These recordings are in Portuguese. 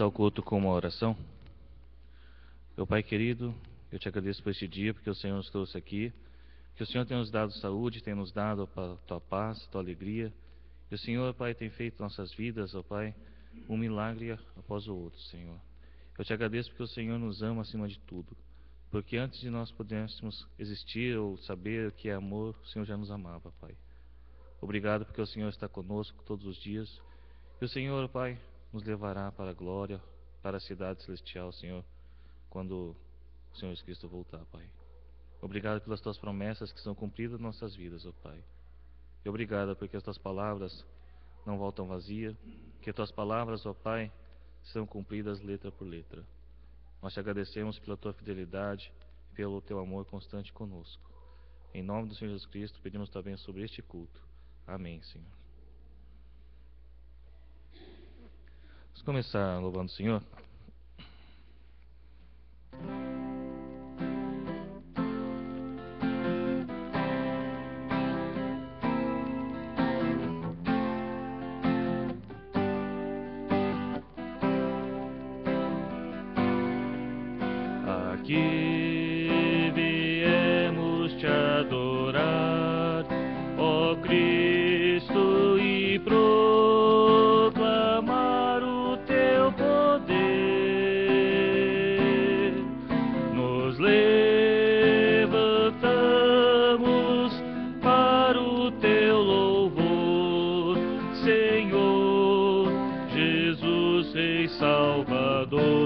começar o culto com uma oração. Meu Pai querido, eu te agradeço por este dia, porque o Senhor nos trouxe aqui, que o Senhor tem nos dado saúde, tem nos dado a tua paz, a tua alegria. E o Senhor, Pai, tem feito nossas vidas, ó Pai, um milagre após o outro, Senhor. Eu te agradeço porque o Senhor nos ama acima de tudo, porque antes de nós pudéssemos existir ou saber o que é amor, o Senhor já nos amava, Pai. Obrigado porque o Senhor está conosco todos os dias. E o Senhor, Pai, nos levará para a glória, para a cidade celestial, Senhor, quando o Senhor Jesus Cristo voltar, Pai. Obrigado pelas tuas promessas que são cumpridas em nossas vidas, ó Pai. E obrigado porque as tuas palavras não voltam vazias, que as tuas palavras, ó Pai, são cumpridas letra por letra. Nós te agradecemos pela tua fidelidade, pelo teu amor constante conosco. Em nome do Senhor Jesus Cristo, pedimos tua bênção sobre este culto. Amém, Senhor. Vamos começar louvando o Senhor. Aqui viemos te adorar, ó Cristo, e proclamar o teu poder. Nos levantamos para o teu louvor, Senhor Jesus, Rei Salvador.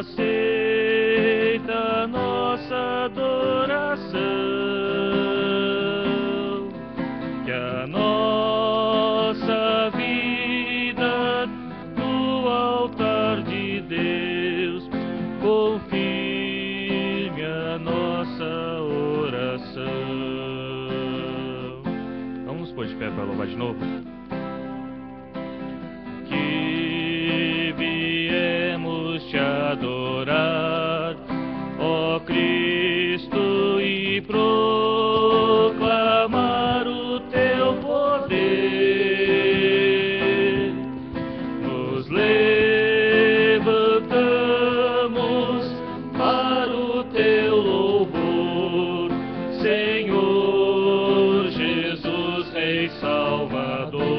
Aceita nossa adoração, que a nossa vida no altar de Deus confirme a nossa oração. Vamos nos pôr de pé para louvar de novo. Que viemos te adorar, ó Cristo, e proclamar o teu poder. Nos levantamos para o teu louvor, Senhor Jesus, Rei Salvador.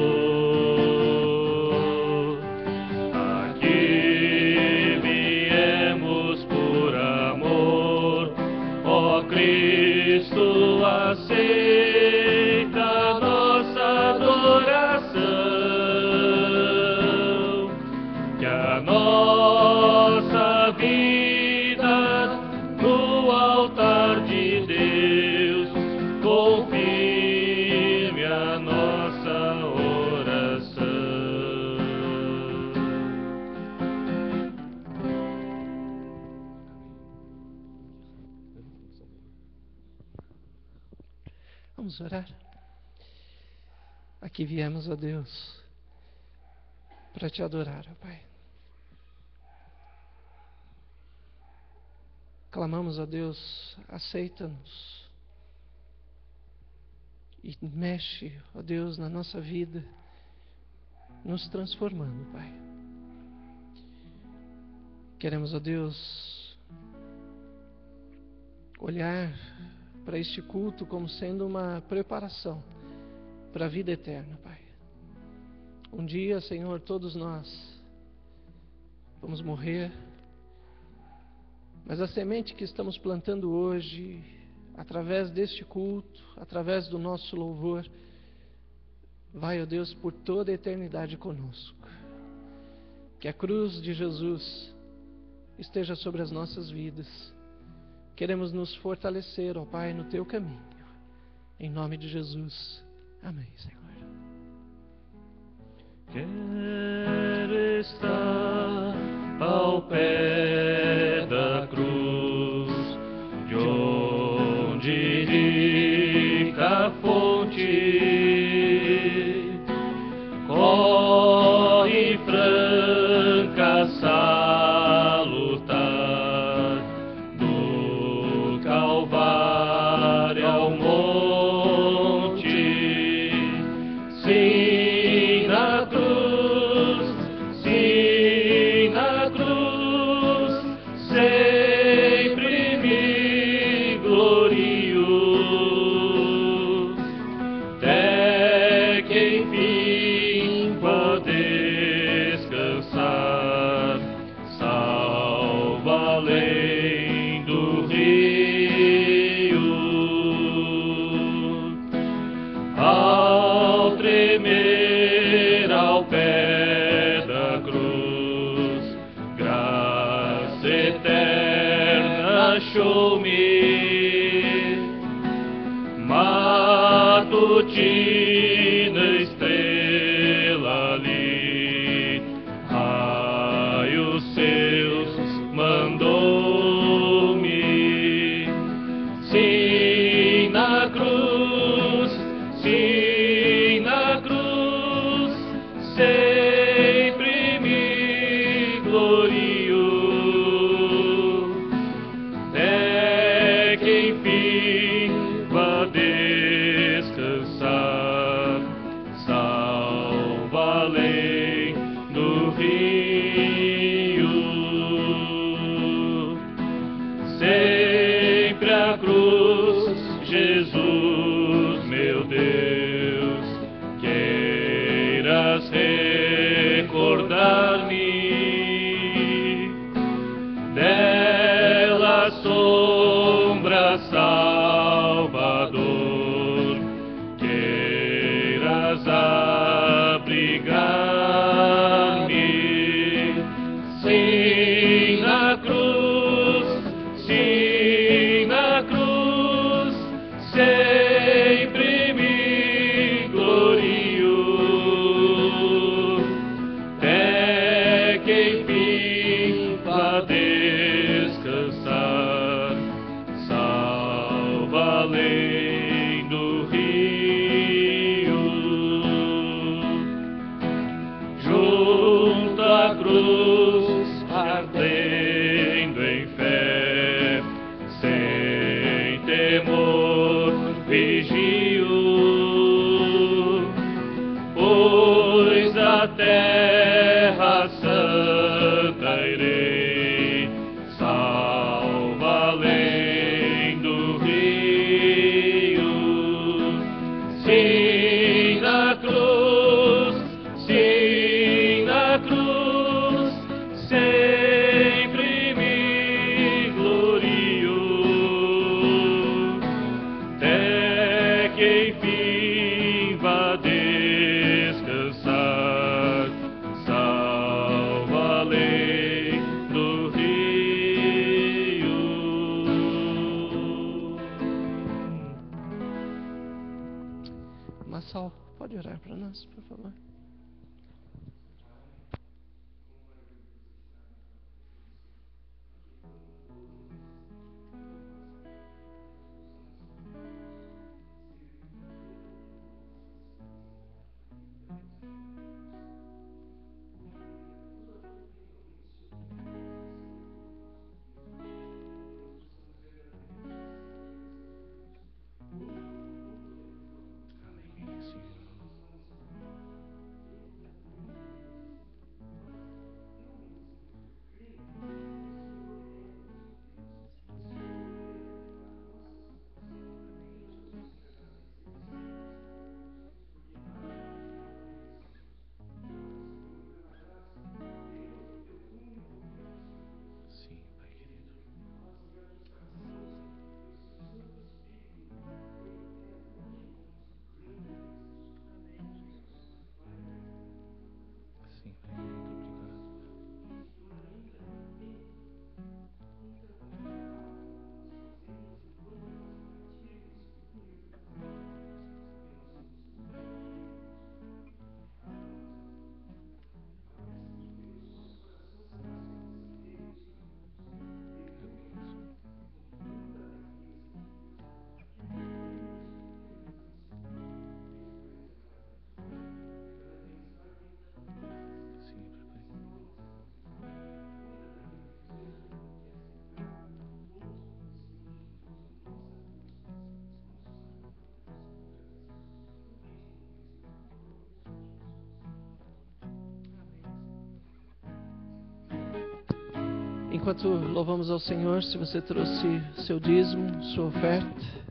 Cristo, aceita nossa adoração, que a nossa vida no altar de Deus confirme a nossa oração. Vamos orar. Aqui viemos, ó Deus, para te adorar, ó Pai. Clamamos, ó Deus, aceita-nos e mexe, ó Deus, na nossa vida, nos transformando, Pai. Queremos, ó Deus, olhar para este culto como sendo uma preparação para a vida eterna, Pai. Um dia, Senhor, todos nós vamos morrer, mas a semente que estamos plantando hoje, através deste culto, através do nosso louvor, vai, ó Deus, por toda a eternidade conosco. Que a cruz de Jesus esteja sobre as nossas vidas. Queremos nos fortalecer, ó Pai, no Teu caminho. Em nome de Jesus. Amém, Senhor. Quero estar ao pé da cruz, de onde rica fonte corre franca salutar do Calvário ao monte, sim na cruz, sempre me glorio, até que enfim vá descansar, salvo além do rio. Ao tremer ao pé da cruz, graça eterna achou-me, matutina estrela ali, raios seus mandou-me, sim na cruz, sempre me glorio, até que enfim vá descansar, salvo além do rio. Sempre a cruz, Jesus, meu Deus, queiras recordar-me dela sombra Salvador, queiras abrigar-me, sim na cruz, sempre me glorio, até que enfim vá descansar, salvo além do rio. Junto à cruz, ardendo em fé, sem temor vigio, pois a terra santa irei, salvo além do rio, sim na cruz, sempre me glorio, até que enfim vá descansar, salvo além do rio. Massal, pode orar para nós, por favor? enquanto louvamos ao Senhor, se você trouxe seu dízimo, sua oferta.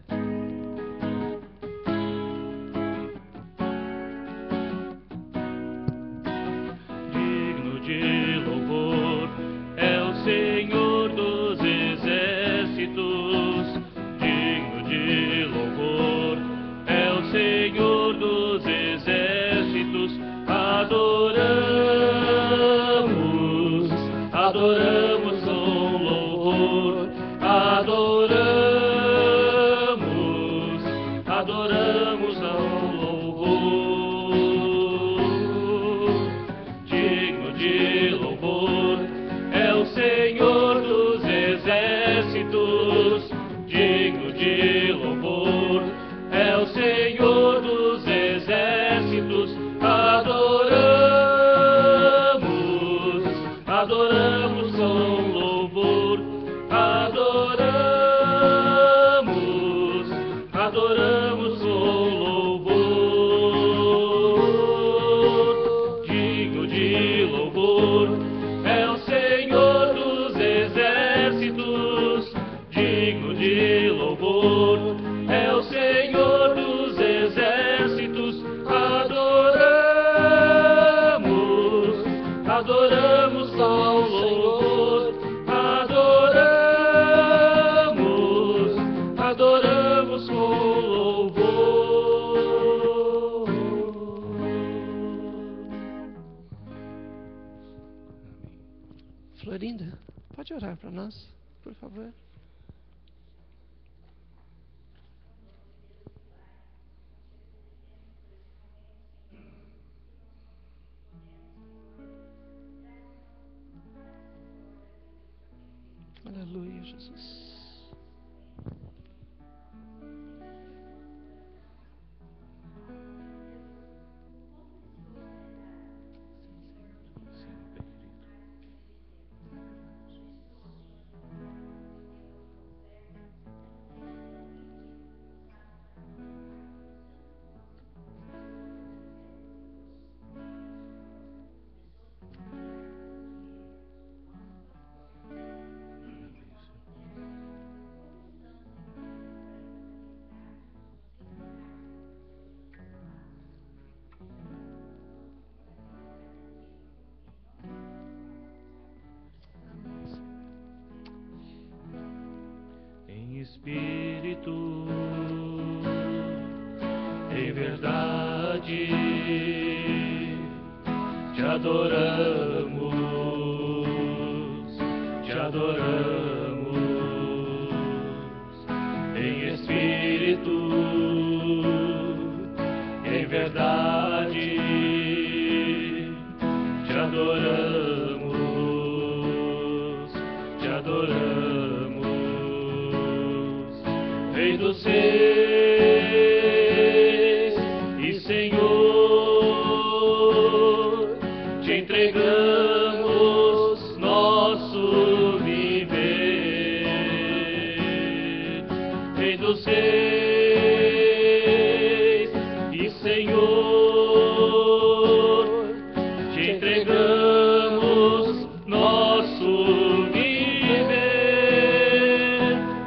Florinda, pode orar para nós, por favor? Aleluia, Jesus. Espírito, em verdade, te adoramos, em Espírito, em verdade, te adoramos, Rei dos Reis e Senhor, te entregamos nosso viver. Rei dos Reis e Senhor, te entregamos nosso viver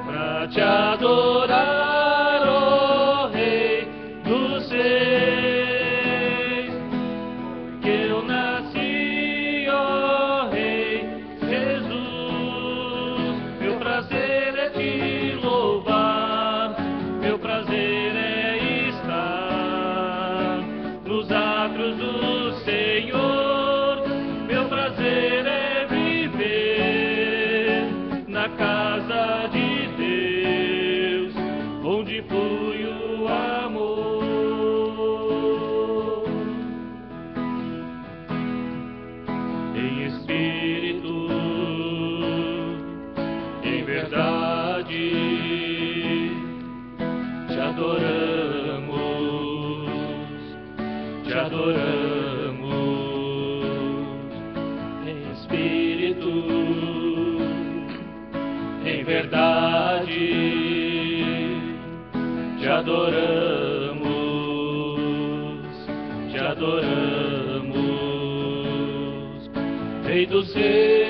para te adorar. Te adoramos, Rei dos Reis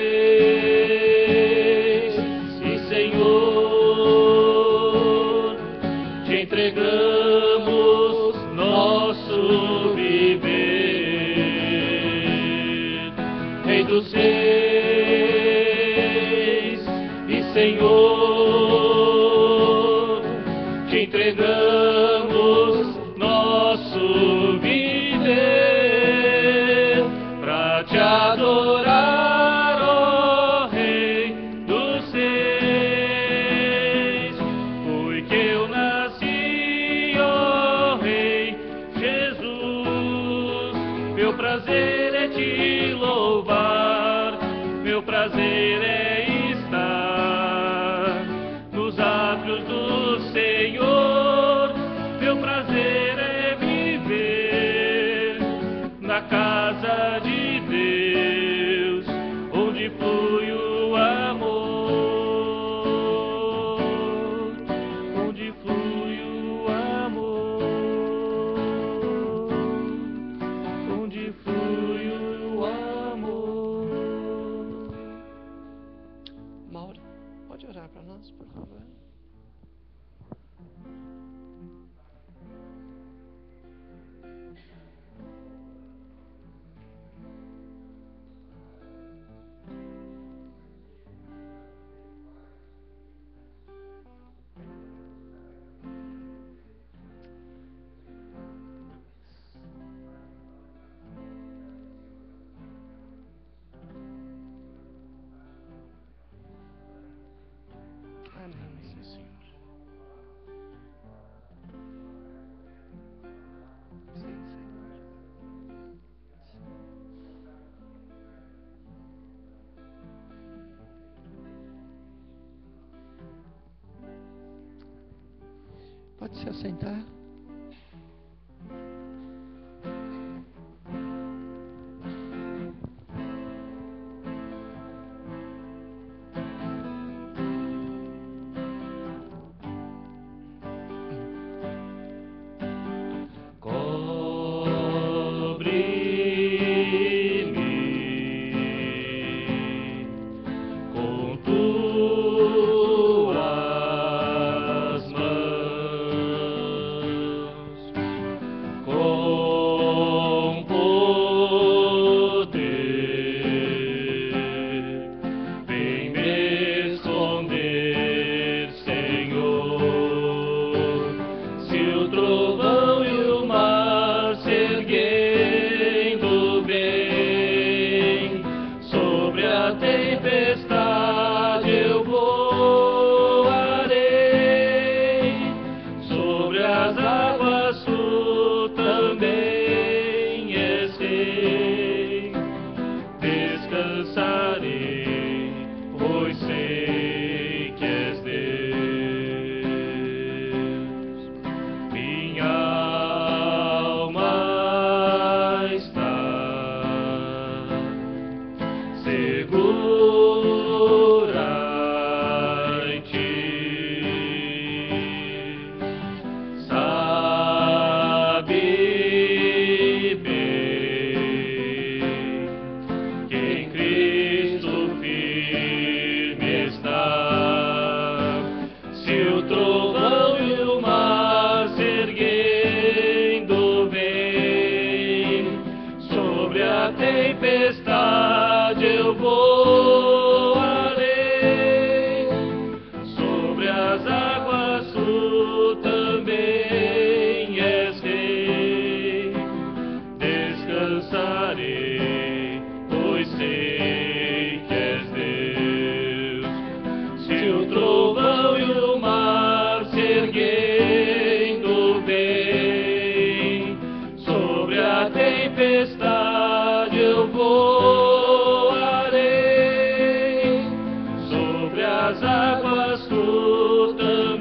entregamos nosso viver pra te adorar, ó Rei dos Reis. Foi que eu nasci, ó Rei Jesus. Meu prazer é te louvar, meu prazer é estar nos átrios do Senhor. Meu prazer é viver na casa de Deus, onde flui o amor, onde flui o amor, onde flui o amor. Mauro, pode orar para nós, por favor? Amém. Sim, Senhor. Sim, Senhor. Pode se assentar. Cobre-me com tuas mãos, com poder. Vem me esconder, Senhor. Se o trovão e o mar se erguendo bem, sobre a tempestade eu voarei, sobre as águas tu também és rei. Descansarei, pois sei que és Deus. Minha alma está segura em ti. Sabe bem que em Cristo firme está. Se o trovão e o mar se erguendo bem, sobre a tempestade eu voarei, sobre as águas tu também és rei. Descansarei, pois sei que és Deus. Se o trovão e o mar se erguendo bem, sobre a tempestade eu voarei, sobre as águas tu também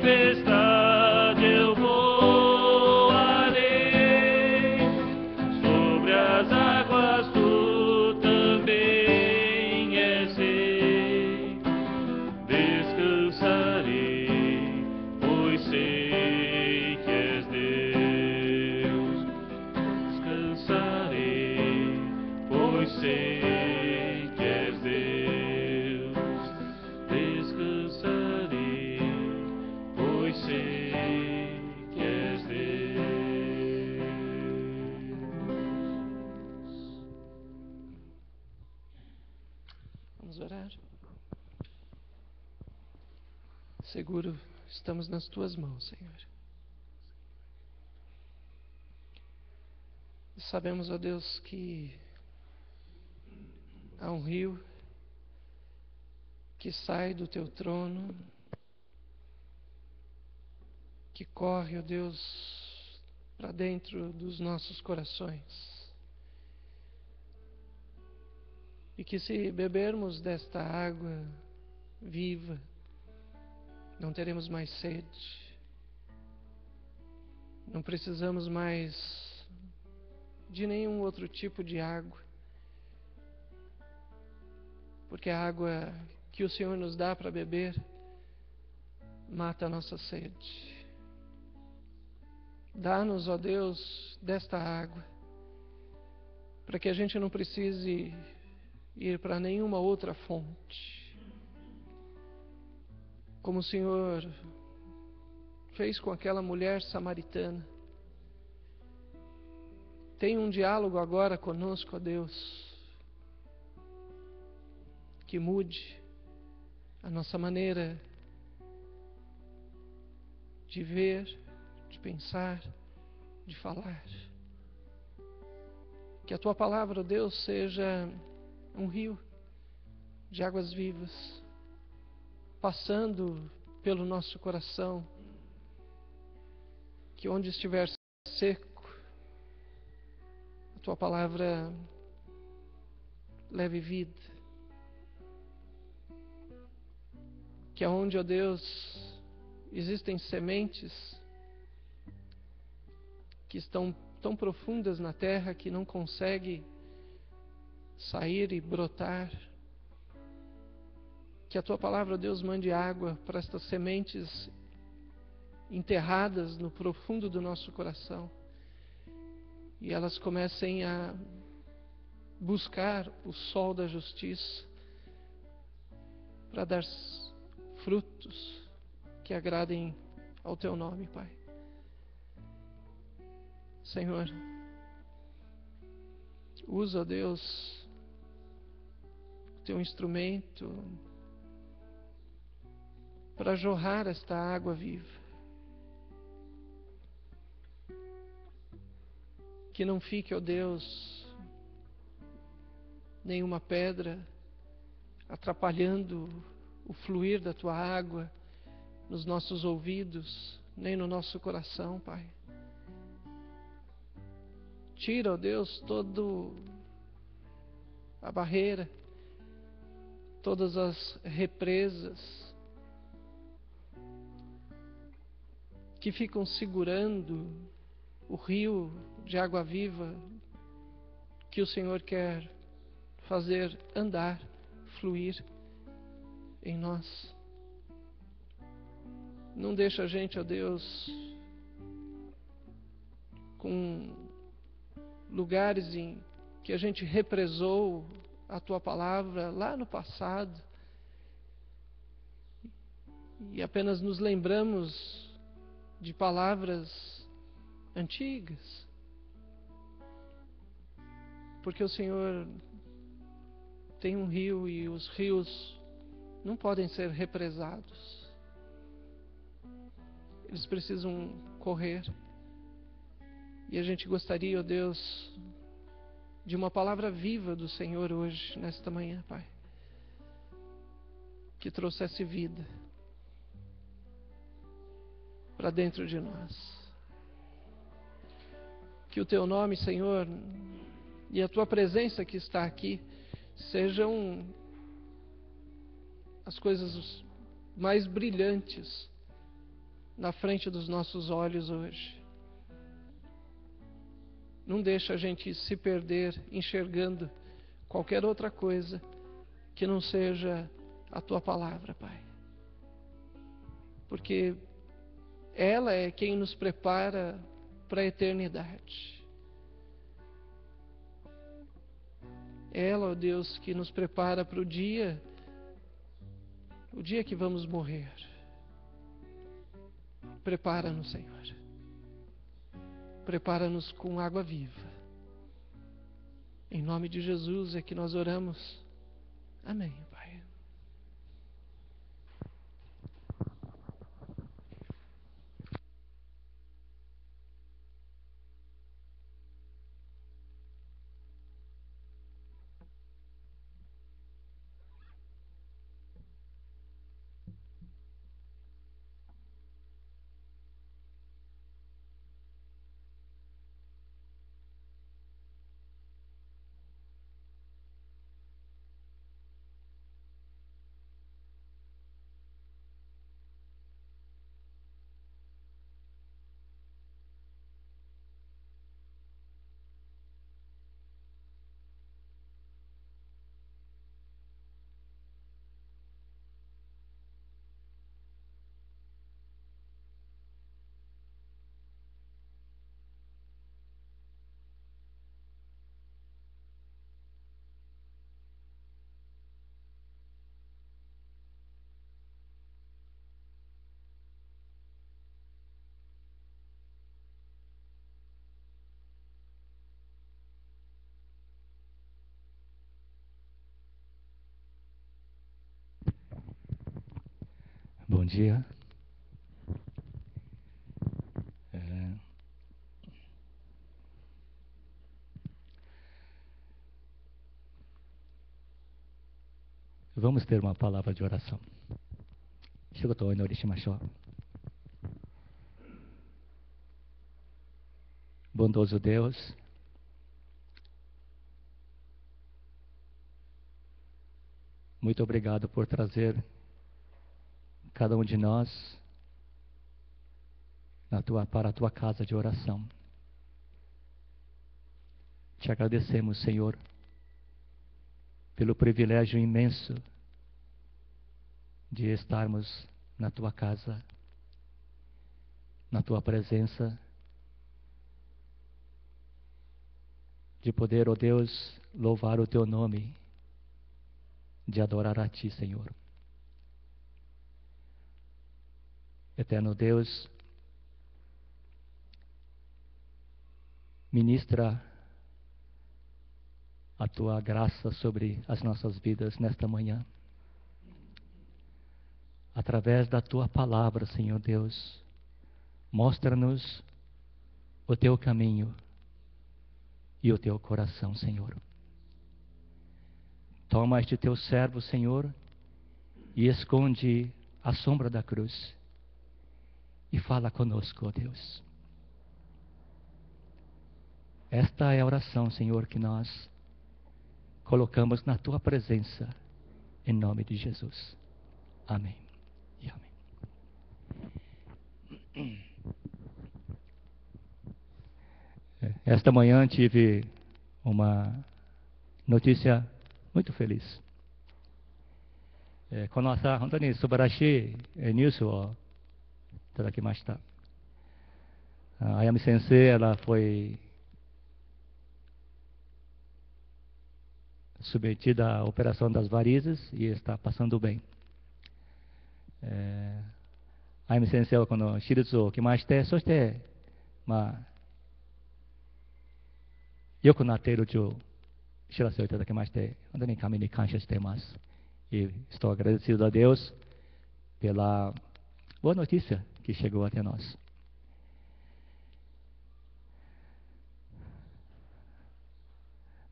tempestade eu voarei, sobre as águas tu também és rei. Descansarei, pois sei que és Deus. Descansarei, pois sei que és Deus. Descansarei, pois sei que és Deus. Vamos orar. Seguro, estamos nas tuas mãos, Senhor. Sabemos, ó Deus, que há um rio que sai do teu trono, que corre, ó Deus, para dentro dos nossos corações. E que se bebermos desta água viva, não teremos mais sede. Não precisamos mais de nenhum outro tipo de água, porque a água que o Senhor nos dá para beber mata a nossa sede. Dá-nos, ó Deus, desta água, para que a gente não precise ir para nenhuma outra fonte. Como o Senhor fez com aquela mulher samaritana. Tem um diálogo agora conosco, ó Deus, que mude a nossa maneira de ver, de pensar, de falar. Que a tua palavra, ó Deus, seja um rio de águas vivas, passando pelo nosso coração, que onde estiver seco, a tua palavra leve vida. Que aonde, ó Deus, existem sementes que estão tão profundas na terra que não conseguem sair e brotar, que a tua palavra, ó Deus, mande água para estas sementes enterradas no profundo do nosso coração, e elas comecem a buscar o sol da justiça para dar frutos que agradem ao teu nome, Pai. Senhor, usa, ó Deus, o teu instrumento para jorrar esta água viva. Que não fique, ó Deus, nenhuma pedra atrapalhando o fluir da tua água nos nossos ouvidos, nem no nosso coração, Pai. Tira, ó Deus, toda a barreira, todas as represas que ficam segurando o rio de água viva que o Senhor quer fazer andar, fluir em nós. Não deixa a gente, ó Deus, com lugares em que a gente represou a tua palavra lá no passado e apenas nos lembramos de palavras antigas, porque o Senhor tem um rio e os rios não podem ser represados, eles precisam correr. E a gente gostaria, ó Deus, de uma palavra viva do Senhor hoje, nesta manhã, Pai, que trouxesse vida para dentro de nós. Que o teu nome, Senhor, e a tua presença que está aqui sejam as coisas mais brilhantes na frente dos nossos olhos hoje. Não deixa a gente se perder enxergando qualquer outra coisa que não seja a Tua palavra, Pai. Porque ela é quem nos prepara para a eternidade. Ela, ó Deus, que nos prepara para o dia que vamos morrer. Prepara-nos, Senhor. Prepara-nos com água viva. Em nome de Jesus é que nós oramos. Amém, Pai. Bom dia. Vamos ter uma palavra de oração. Bondoso Deus, muito obrigado por trazer cada um de nós para a Tua casa de oração. Te agradecemos, Senhor, pelo privilégio imenso de estarmos na Tua casa, na Tua presença, de poder, ó Deus, louvar o Teu nome, de adorar a Ti, Senhor. Eterno Deus, ministra a Tua graça sobre as nossas vidas nesta manhã. Através da Tua palavra, Senhor Deus, mostra-nos o Teu caminho e o Teu coração, Senhor. Toma este Teu servo, Senhor, e esconde a sombra da cruz. E fala conosco, ó Deus. Esta é a oração, Senhor, que nós colocamos na Tua presença, em nome de Jesus. Amém e amém. Esta manhã tive uma notícia muito feliz. この朝、本当に素晴らしいニュースをいただきました。あやみ先生、ela foi submetida à operação das varizes e está passando bem. あやみ先生はこの手術を受けまして、そして、良くなっているという知らせをいただきまして、本当に神に感謝しています。E estou agradecido a Deus pela boa notícia que chegou até nós.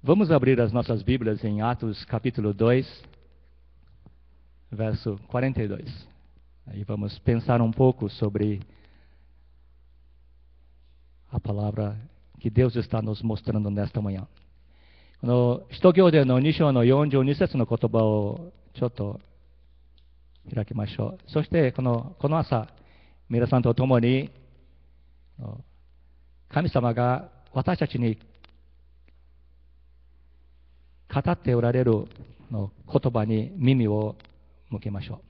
Vamos abrir as nossas Bíblias em Atos capítulo 2, verso 42. Aí vamos pensar um pouco sobre a palavra que Deus está nos mostrando nesta manhã. この使徒行伝の2章の42節の言葉をちょっと開きましょう。そしてこの朝、皆さんと共に神様が私たちに語っておられる言葉に耳を向けましょ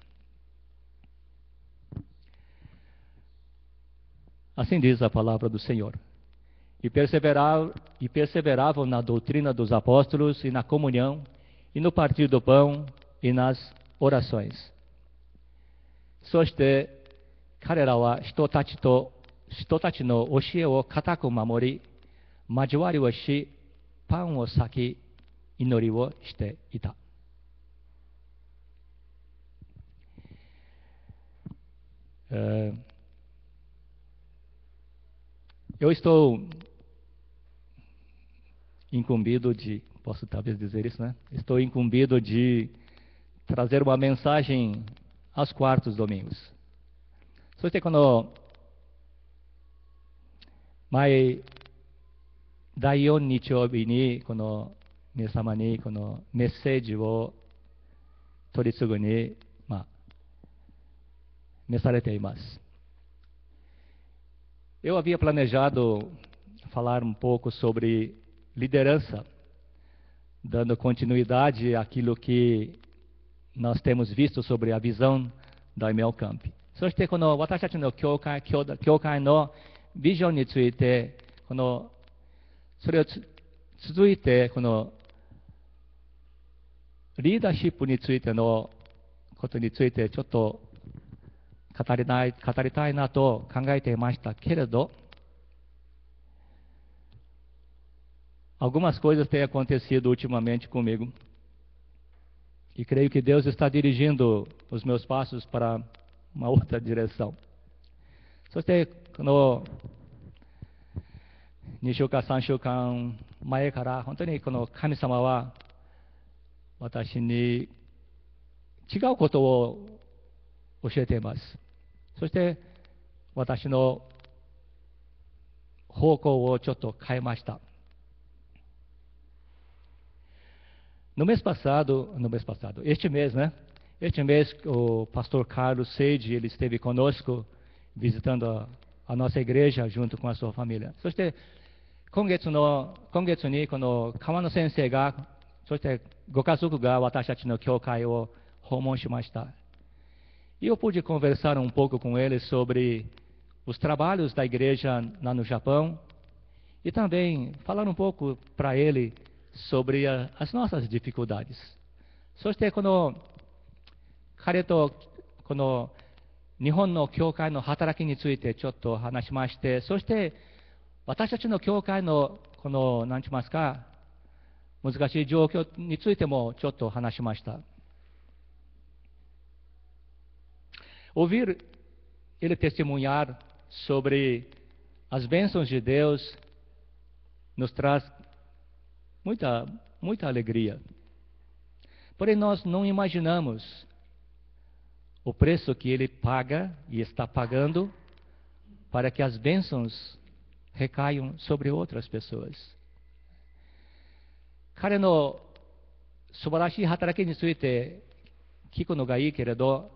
う。Assim diz a palavra do Senhor. E perseveravam na doutrina dos apóstolos e na comunhão, e no partir do pão e nas orações. そして彼らは人たちの教えを固く守り、交わりをし、パンを裂き、祈りをしていた。Eu estou incumbido de, posso talvez dizer isso, né? Estou incumbido de trazer uma mensagem aos quartos domingos. そしてこの第4日曜日にこの皆様にこのメッセージを取り次ぐに、召されています。Eu havia planejado falar um pouco sobre liderança, dando continuidade àquilo que nós temos visto sobre a visão da Imel Camp. そしてこの私たちの教会のビジョンについて、それを続いてこのリーダーシップについてのことについてちょっと語りたいなと考えていましたけれど、algumas coisas têm acontecido ultimamente comigo e creio que Deus está dirigindo os meus passos para uma outra direção. そしてこの2週間3週間前から本当にこの神様は私に違うことを教えています。そして私の方向をちょっと変えました。este mês, né? Este mês o pastor Carlos Seide, ele esteve conosco visitando a nossa igreja junto com a sua família. そして今月にこの川野先生が、そしてご家族が私たちの教会を訪問しました。E eu pude conversar um pouco com ele sobre os trabalhos da igreja lá no Japão e também falar um pouco para ele sobre as nossas dificuldades. そして彼とこの日本の教会の働きについてちょっと話しまして、そして私たちの教会の何て言いますか、難しい状況についてもちょっと話しました。Ouvir ele testemunhar sobre as bênçãos de Deus nos traz muita alegria. Porém, nós não imaginamos o preço que ele paga e está pagando para que as bênçãos recaiam sobre outras pessoas. 彼の素晴らしい働きについて聞くのがいいけれど、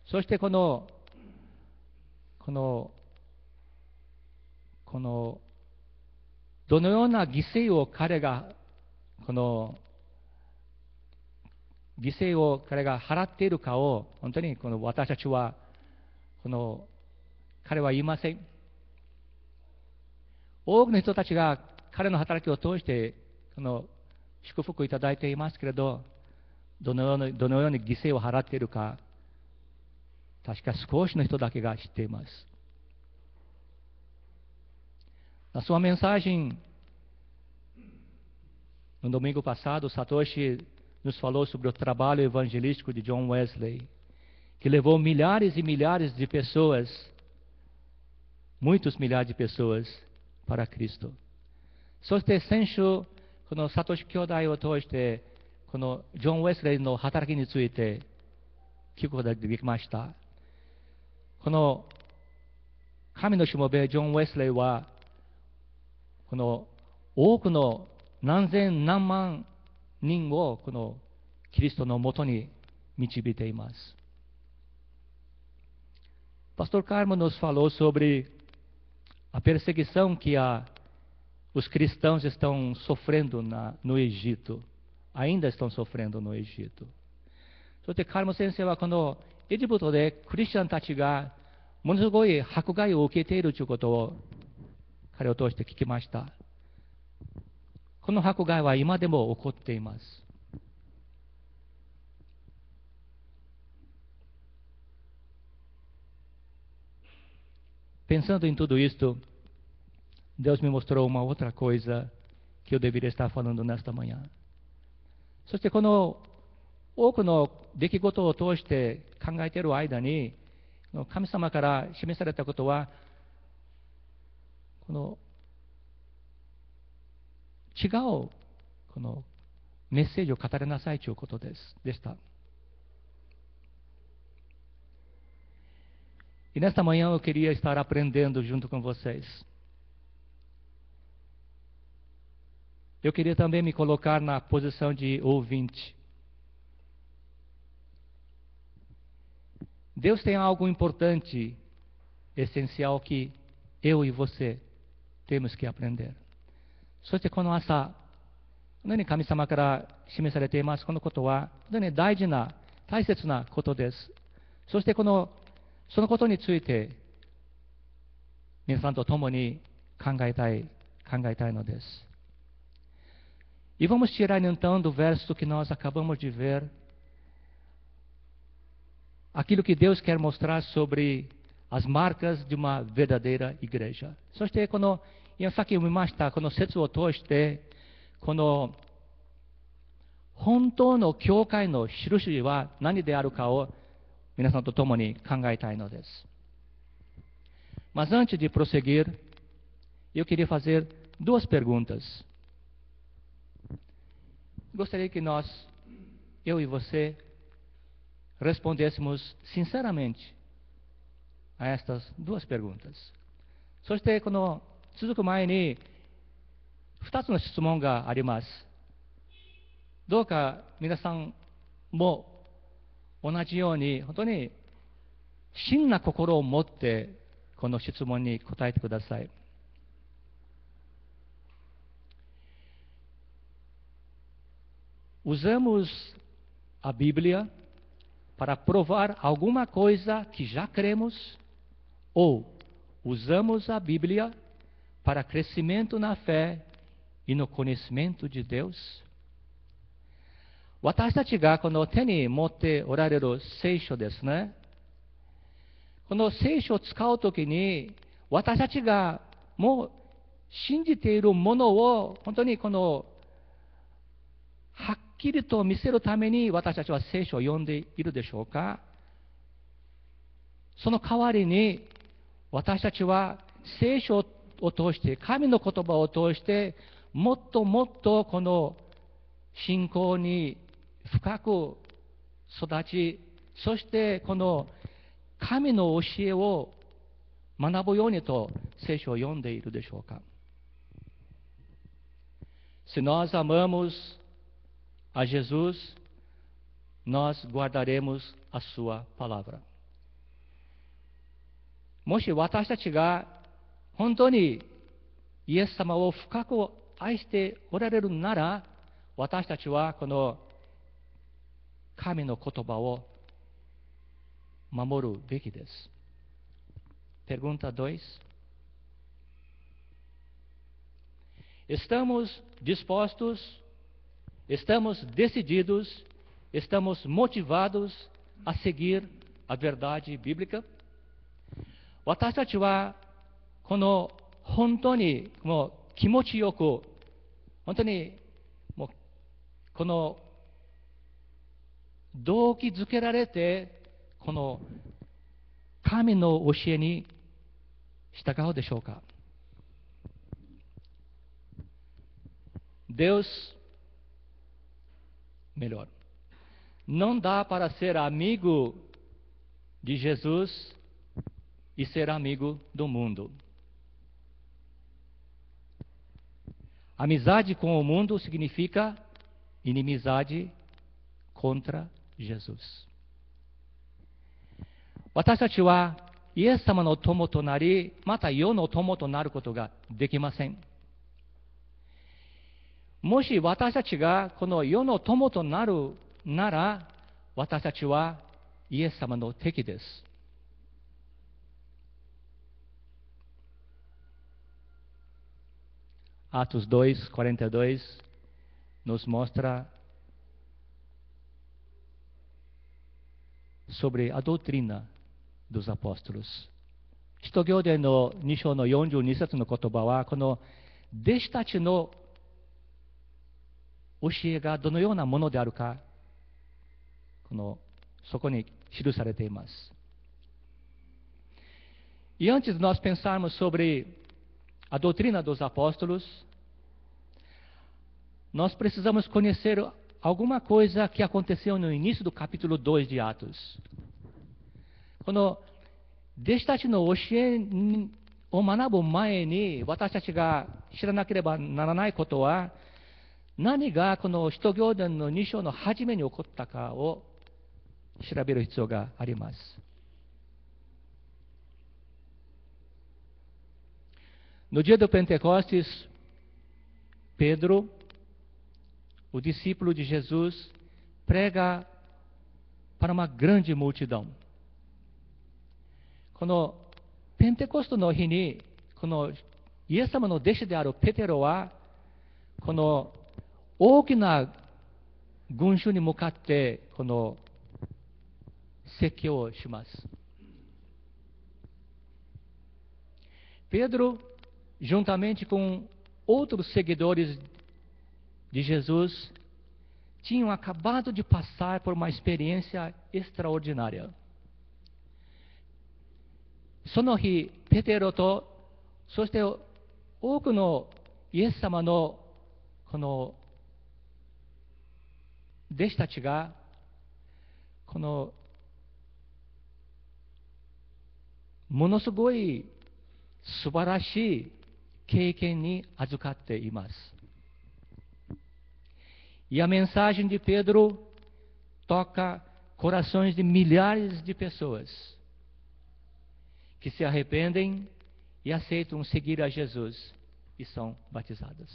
そしてどのような犠牲を彼が払っているかを本当に私たちは彼は言いません。多くの人たちが彼の働きを通して祝福いただいていますけれど、どのように犠牲を払っているか、確か少しの人だけが知っています。Na sua mensagem no domingo passado, Satoshi nos falou sobre o trabalho evangelístico de John Wesley, que levou milhares e milhares de pessoas, muitos milhares de pessoas, para Cristo. そして先週、このサトシ兄弟を通して、このジョン・ウェスレイの働きについて聞くことができました。この神のしもべジョン・ウェスレイは、この多くの何千何万人をこのキリストのもとに導いています。Pastor Carmo nos falou sobre a perseguição que os cristãos estão sofrendo no Egito. Ainda estão sofrendo no Egito. そしてカルモ先生はこのエジプトでクリスチャンたちがものすごい迫害を受けているということを彼を通して聞きました。この迫害は今でも起こっています。Pensando em tudo isto, Deus me mostrou uma outra coisa que eu deveria estar falando nesta manhã. そしてこの多くの出来事を通して考えている間に、神様から示されたことは、この違うこのメッセージを語りなさいということでした。E nesta manhã eu queria estar aprendendo junto com vocês. Eu queria também me colocar na posição de ouvinte. Deus tem algo importante, essencial que eu e você temos que aprender. そしてこの朝、このように神様から示されていますこのことは、本当に大事な、大切なことです。そしてそのことについて、皆さんと共に考えたいのです。E vamos tirar então do verso que nós acabamos de ver, aquilo que Deus quer mostrar sobre as marcas de uma verdadeira igreja. そして今さっき読みましたこの説を通して、この本当の教会の印は何であるかを皆さんと共に考えたいのです。Mas antes de prosseguir, eu queria fazer duas perguntas. Gostaria que eu e você, respondêssemos sinceramente a estas duas perguntas. そして続く前に2つの質問があります。どうか皆さんも同じように本当に真な心を持ってこの質問に答えてください。Usamos a Bíblia para provar alguma coisa que já cremos, ou usamos a Bíblia para crescimento na fé e no conhecimento de Deus? 私たちがこの手に持っておられる聖書ですね。この聖書を使うときに、私たちがもう信じているものを本当にはっきりと見せるために私たちは聖書を読んでいるでしょうか。その代わりに私たちは聖書を通して、神の言葉を通してもっともっとこの信仰に深く育ち、そしてこの神の教えを学ぶようにと聖書を読んでいるでしょうか。Se nós amamos a Jesus, nós guardaremos a sua palavra. もし私たちが本当にイエス様を深く愛しておられるなら、私たちはこの神の言葉を守るべきです。Pergunta 2. Estamos dispostos, estamos decididos, estamos motivados a seguir a verdade bíblica? 私たちはこの本当にもう気持ちよく、本当にもうこの動機づけられて、この神の教えに従うでしょうか。Deus, melhor, não dá para ser amigo de Jesus e ser amigo do mundo. Amizade com o mundo significa inimizade contra Jesus. 私たちはイエス様の友となり、また世の友となることができません。もし私たちがこの世の友となるなら、私たちはイエス様の敵です。Atos 2:42 nos mostra sobre a doutrina dos apóstolos。使徒行伝の2章の42節の言葉は、この弟子たちの教えがどのようなものであるか、そこに記されています。E antes de nós pensarmos sobre a doutrina dos apóstolos, nós precisamos conhecer alguma coisa que aconteceu no início do capítulo 2 de Atos。この弟子たちの教えを学ぶ前に、私たちが知らなければならないことは、何がこの使徒行伝の2章の初めに起こったかを調べる必要があります。No dia do Pentecostes, Pedro, o discípulo de Jesus, prega para uma grande multidão。このペンテコストの日に、このイエス様の弟子であるペテロは、この大きな群衆に向かって、この説教をします。Pedro, juntamente com outros seguidores de Jesus, tinham acabado de passar por uma experiência extraordinária。その日、ペテロと、そして多くのイエス様のこの弟子たちが、このものすごい素晴らしい経験に預かっています。E a mensagem de Pedro toca corações de milhares de pessoas que se arrependem e aceitam seguir a Jesus e são batizadas。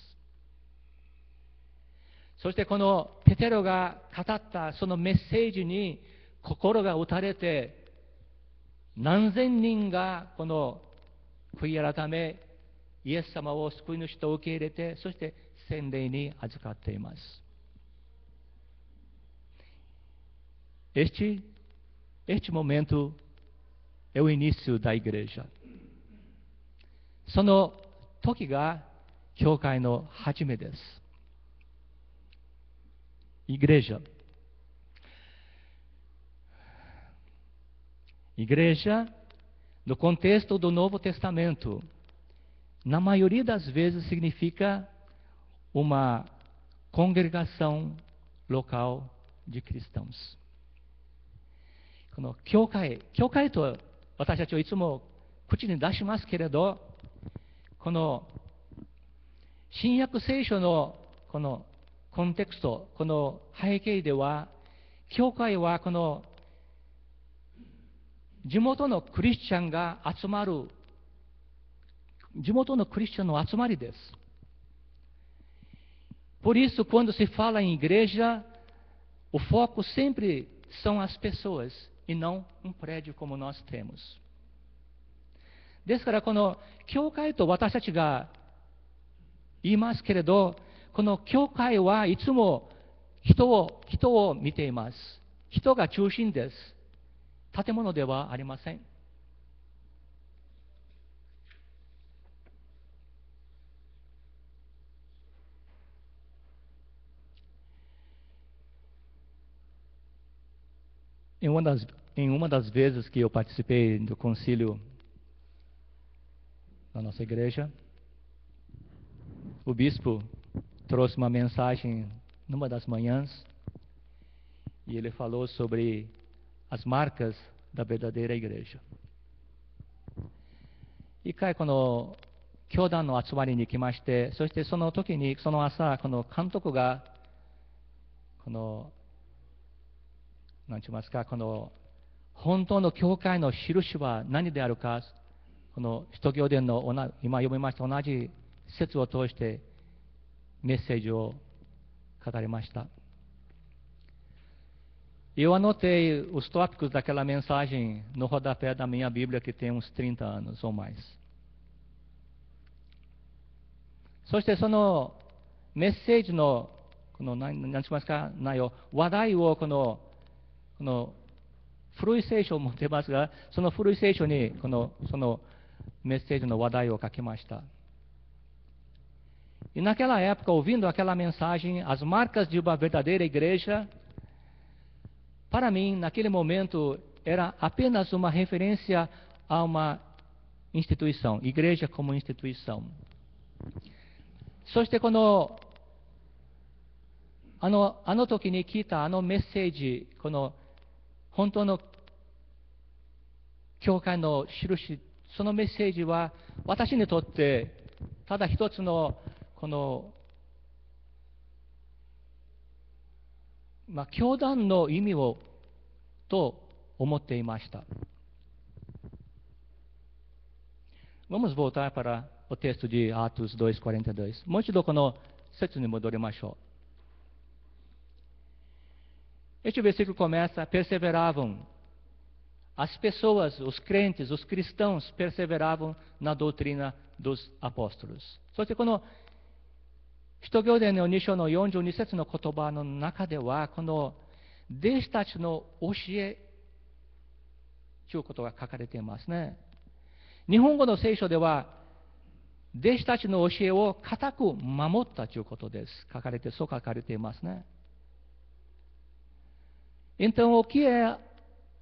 そしてこのペテロが語ったそのメッセージに心が打たれて、何千人がこの悔い改め、イエス様を救い主と受け入れて、そして洗礼に預かっています。Este momento é o início da igreja。その時が教会の始めです。Igreja. Igreja, no contexto do Novo Testamento, na maioria das vezes significa uma congregação local de cristãos。この教会と私たちはいつも口に出しますけれど、この新約聖書のこのコンテクスト、この背景では、教会はこの地元のクリスチャンが集まる、地元のクリスチャンの集まりです。Por isso, quando se fala em igreja, o foco sempre são as pessoas e não um prédio como nós temos。ですから、この教会と私たちが言いますけれど、この教会はいつも人を見ています。人が中心です。建物ではありません。Em uma das vezes que eu participei do concílio na nossa igreja, o bispo trouxe uma mensagem numa das manhãs e ele falou sobre as marcas da verdadeira igreja。一回この教団の集まりに来まして、そしてその時にその朝、この監督がこの何て言いますか、この本当の教会の印は何であるか、この使徒行伝の今読みました同じ説を通してメッセージを語りました。Eu anotei os tópicos daquela mensagem no rodapé da minha Bíblia, que tem uns 30 anos ou mais. そしてそのメッセージのこの何しますか内容、話題をこの古い聖書を持っていますが、その古い聖書にそのメッセージの話題を書きました。E naquela época, ouvindo aquela mensagem, as marcas de uma verdadeira igreja, para mim, naquele momento, era apenas uma referência a uma instituição, igreja como instituição. そしてこのあの時に聞いたあのメッセージ、この本当の教会の印、そのメッセージは私にとってただ一つのこの教団の意味をと思っていました。Vamos voltar para o texto de Atos 2:42. もう一度この説に戻りましょう。Este versículo começa: perseveravam. As pessoas, os crentes, os cristãos perseveravam na doutrina dos apóstolos. そしてこの使徒行伝の2章の42節の言葉の中では、この弟子たちの教えということが書かれていますね。日本語の聖書では、弟子たちの教えを固く守ったということです。そう書かれていますね。Então, o que é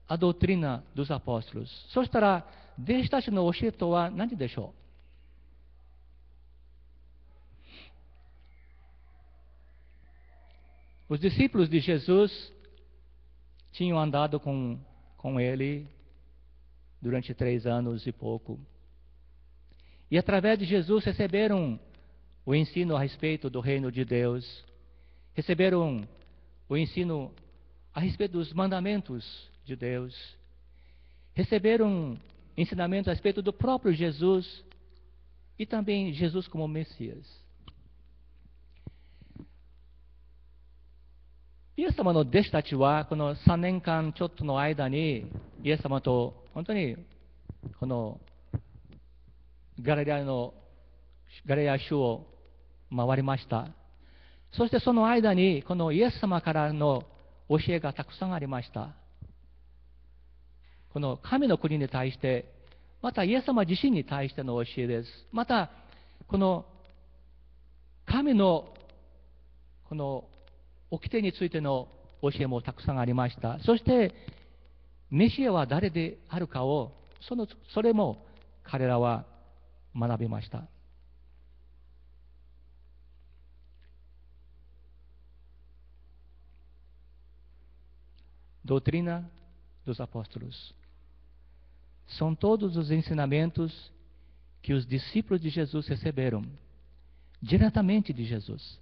a doutrina dos apóstolos? そしたら、弟子たちの教えとは何でしょう？ Os discípulos de Jesus tinham andado com ele durante 3 anos e pouco. E através de Jesus receberam o ensino a respeito do reino de Deus, receberam o ensino a respeito dos mandamentos de Deus, receberam ensinamento a respeito do próprio Jesus e também Jesus como Messias. イエス様の弟子たちはこの3年間ちょっとの間にイエス様と本当にこのガリラヤ州を回りました。そしてその間にこのイエス様からの教えがたくさんありました。この神の国に対して、またイエス様自身に対しての教えです。またこの神のこの掟についての教えもたくさんありました。そしてメシアは誰であるかをそれも彼らは学びました。Doutrina dos apóstolos. São todos os ensinamentos que os discípulos de Jesus receberam diretamente de Jesus.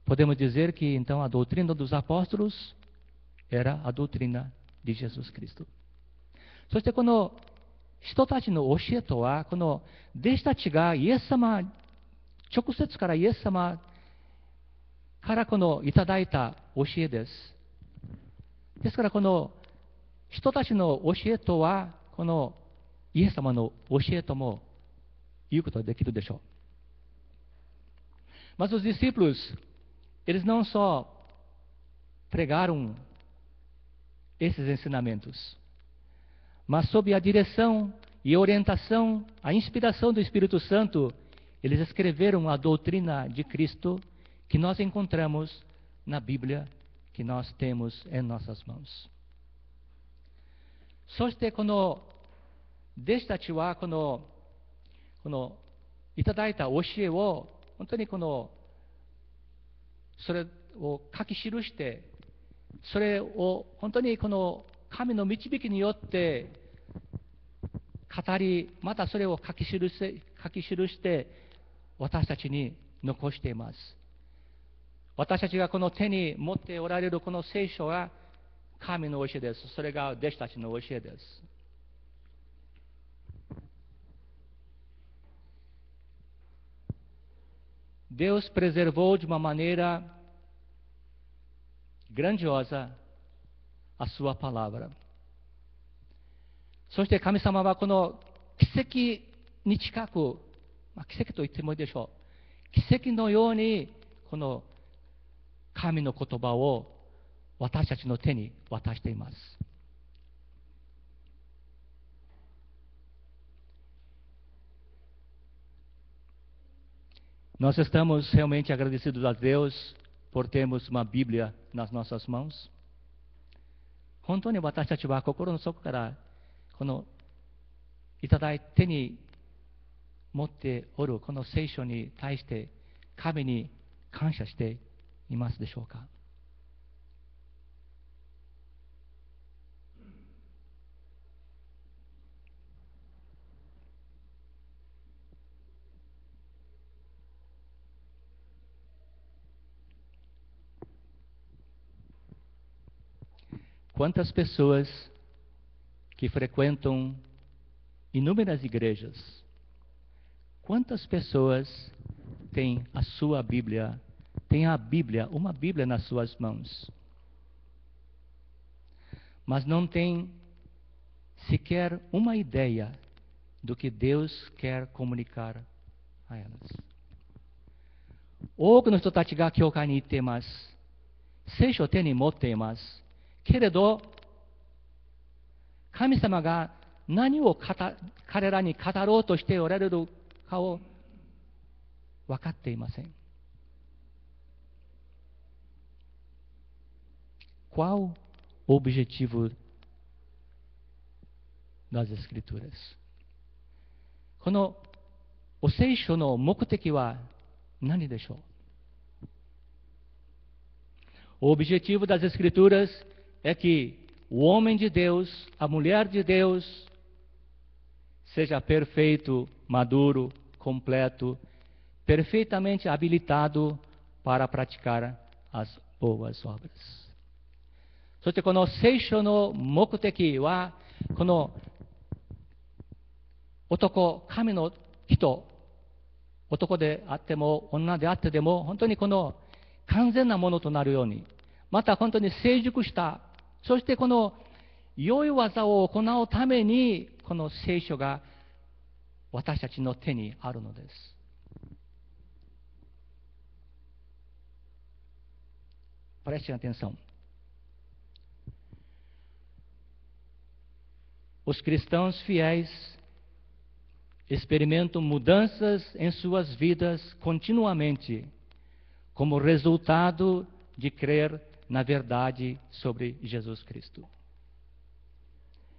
Podemos dizer que então a doutrina dos apóstolos era a doutrina de Jesus Cristo. そしてこの人たちの教えとは、この弟子たちがイエス様、直接からイエス様からこのいただいた教えです。ですからこの人たちの教えとは、このイエス様の教えとも言うことができるでしょう。Mas os discípulos, eles não só pregaram esses ensinamentos, mas sob a direção e orientação, a inspiração do Espírito Santo, eles escreveram a doutrina de Cristo que nós encontramos na Bíblia que nós temos em nossas mãos. そしてこの弟子たちはこのいただいた教えを本当にそれを書き記して、それを本当にこの神の導きによって語り、またそれを書き記して私たちに残しています。私たちがこの手に持っておられるこの聖書は神の教えです。それが弟子たちの教えです。Deus preservou de uma maneira grandiosa a sua palavra. そして神様はこの奇跡に近く、奇跡と言ってもいいでしょう。奇跡のようにこの神の言葉を私たちの手に渡しています。Nós estamos realmente agradecidos a Deus por termos uma Bíblia nas nossas mãos. 本当に私たちは心の底からこのいただいて手に持っておるこの聖書に対して神に感謝していますでしょうか。Quantas pessoas que frequentam inúmeras igrejas, quantas pessoas têm a sua Bíblia, têm a Bíblia, uma Bíblia nas suas mãos, mas não têm sequer uma ideia do que Deus quer comunicar a elas. 多くの人たちが教会に行っています。聖書を手に持っています。けれど、神様が何を彼らに語ろうとしておられるかを分かっていません。Qual o objetivo das Escrituras? このお聖書の目的は何でしょう？ O objetivo das Escrituras é que o homem de Deus, a mulher de Deus, seja perfeito, maduro, completo, perfeitamente habilitado para praticar as boas obras. そしてこの聖書の目的は、この男、神の人、男であっても女であってでも、本当にこの完全なものとなるように、また本当に成熟した、そしてこの良い技を行うために、この聖書が私たちの手にあるのです。Prestem atenção. Os cristãos fiéis experimentam mudanças em suas vidas continuamente, como resultado de crer na verdade sobre Jesus Cristo.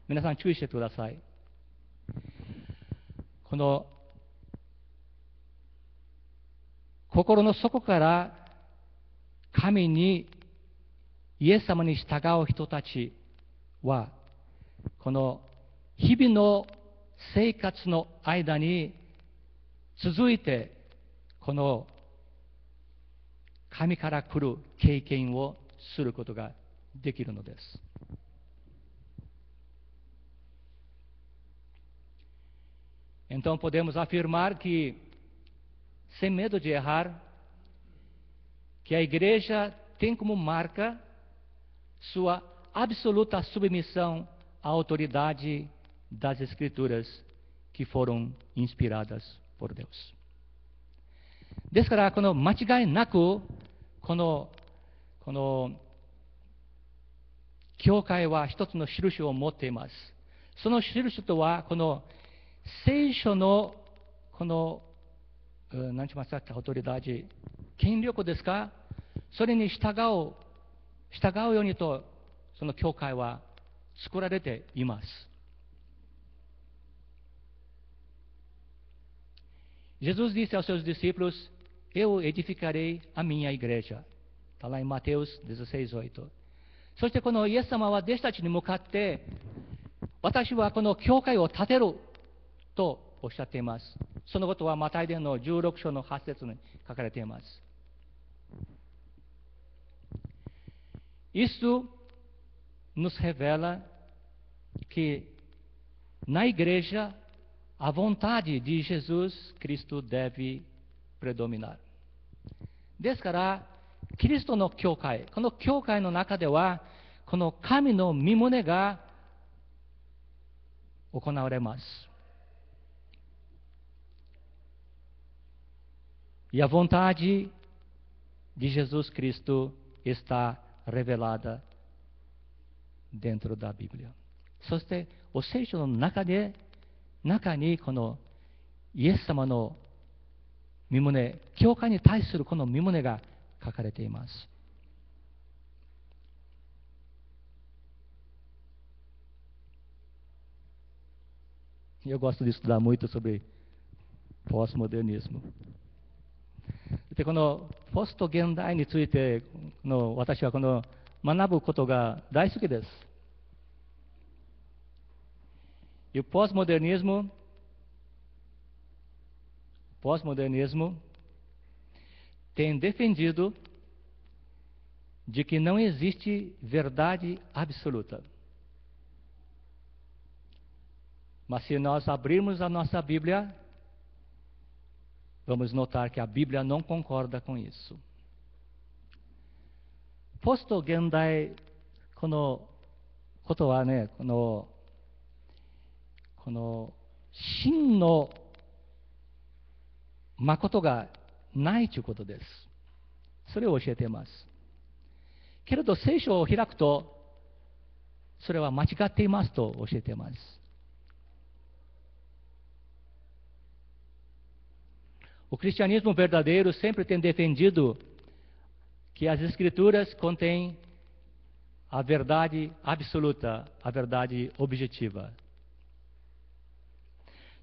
皆さん注意してください。この心の底から神に、イエス様に従う人たちは、この日々の生活の間に続いて、この神から来る経験をすることができるのです。Então podemos afirmar que, sem medo de errar, que a igreja tem como marca sua absoluta submissão à autoridade das Escrituras que foram inspiradas por Deus. ですから、この間違いなく、この教会は一つの印を持っています。その印とは、この聖書のこの何て言いましたっけ、アウトリダージ、権力ですか、それに従うようにと、その教会は作られています。Jesus disse aos seus discípulos: Eu edificarei a minha igreja. Está lá em Mateus 16:8. そしてこのイエス様は弟子たちに向かって、私はこの教会を建てるとおっしゃっています。そのことはマタイ伝の16章の8節に書かれています。Isso nos revela que na igreja a vontade de Jesus Cristo deve predominar。ですから、キリストの教会、この教会の中では、この神の御胸が行われます。E a vontade de Jesus Cristo está revelada dentro da Bíblia。そして、お聖書の中にこのイエス様の御胸、教会に対するこの御胸が書かれています。Eu gosto de estudar muito sobre pós-modernismo。で、このポスト現代について私は学ぶことが大好きです。E o pós-modernismo tem defendido de que não existe verdade absoluta. Mas se nós abrirmos a nossa Bíblia, vamos notar que a Bíblia não concorda com isso. ポスト現代、このことはね、この真の誠がないということです。それを教えています。けれど聖書を開くと、それは間違っていますと教えています。O cristianismo verdadeiro sempre tem defendido que as Escrituras contêm a verdade absoluta, a verdade objetiva。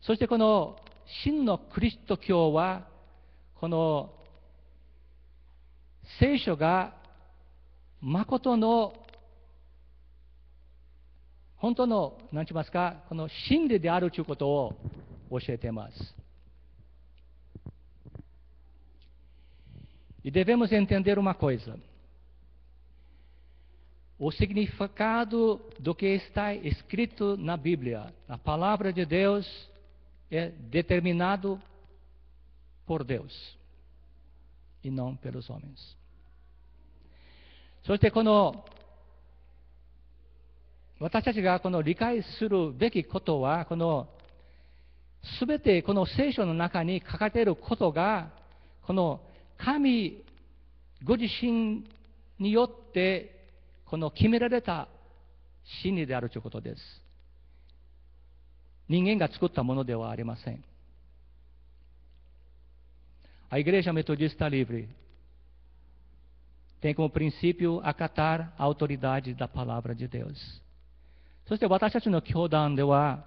そしてこの真のキリスト教は、この聖書が誠の本当の何て言いますか、この真理であるということを教えています。E devemos entender uma coisa: o significado do que está escrito na Bíblia, na palavra de Deus, é determinado por Deus e não pelos homens。そして私たちが理解するべきことは、すべてこの聖書の中に書かれていることが、神ご自身によって決められた真理であるということです。人間が作ったものではありません。A Igreja Metodista Livre tem como princípio acatar a autoridade da palavra de Deus。そして私たちの教団では、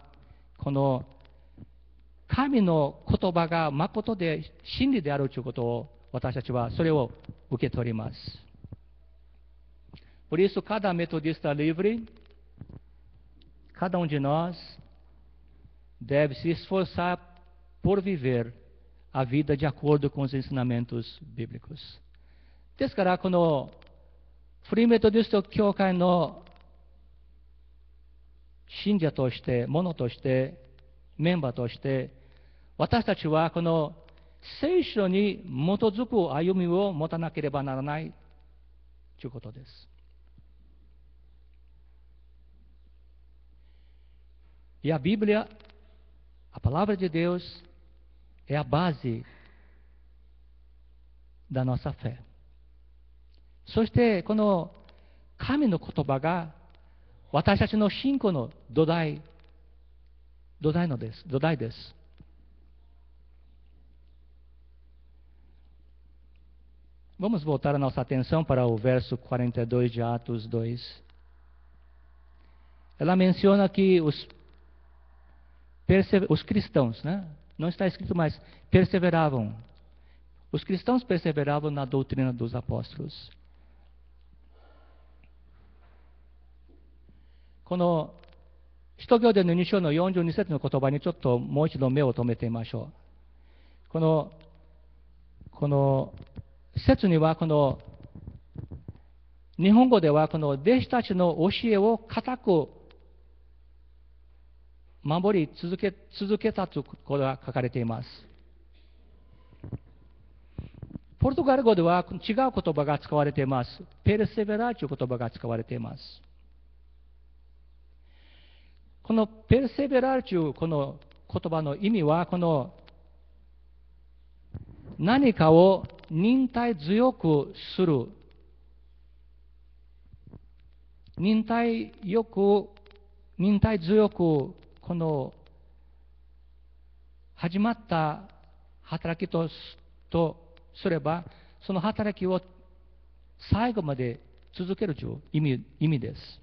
神の言葉が誠で真理であるということを、私たちはそれを受け取ります。Por isso, cada metodista livre, cada de nós, deve se esforçar por viver a vida de acordo com os ensinamentos bíblicos。ですから、フリーメトディスト教会の信者として、者として、メンバーとして、私たちは聖書に基づく歩みを持たなければならないということです。E a Bíblia, a palavra de Deus, é a base da nossa fé。そして、神の言葉が私たちの信仰の土台です。Vamos voltar a nossa atenção para o verso 42 de Atos 2. Ela menciona que os cristãos, né? Não está escrito mais, perseveravam. Os cristãos perseveravam na doutrina dos apóstolos。使徒行伝の2章の42節の言葉にちょっともう一度目を留めてみましょう。この説には日本語ではこの弟子たちの教えを固く守り続けたということが書かれています。ポルトガル語では違う言葉が使われています。ペルセベラという言葉が使われています。このペルセベラというこの言葉の意味は、この何かを忍耐強くする、忍耐強くこの始まった働きとすれば、その働きを最後まで続けるという意味です。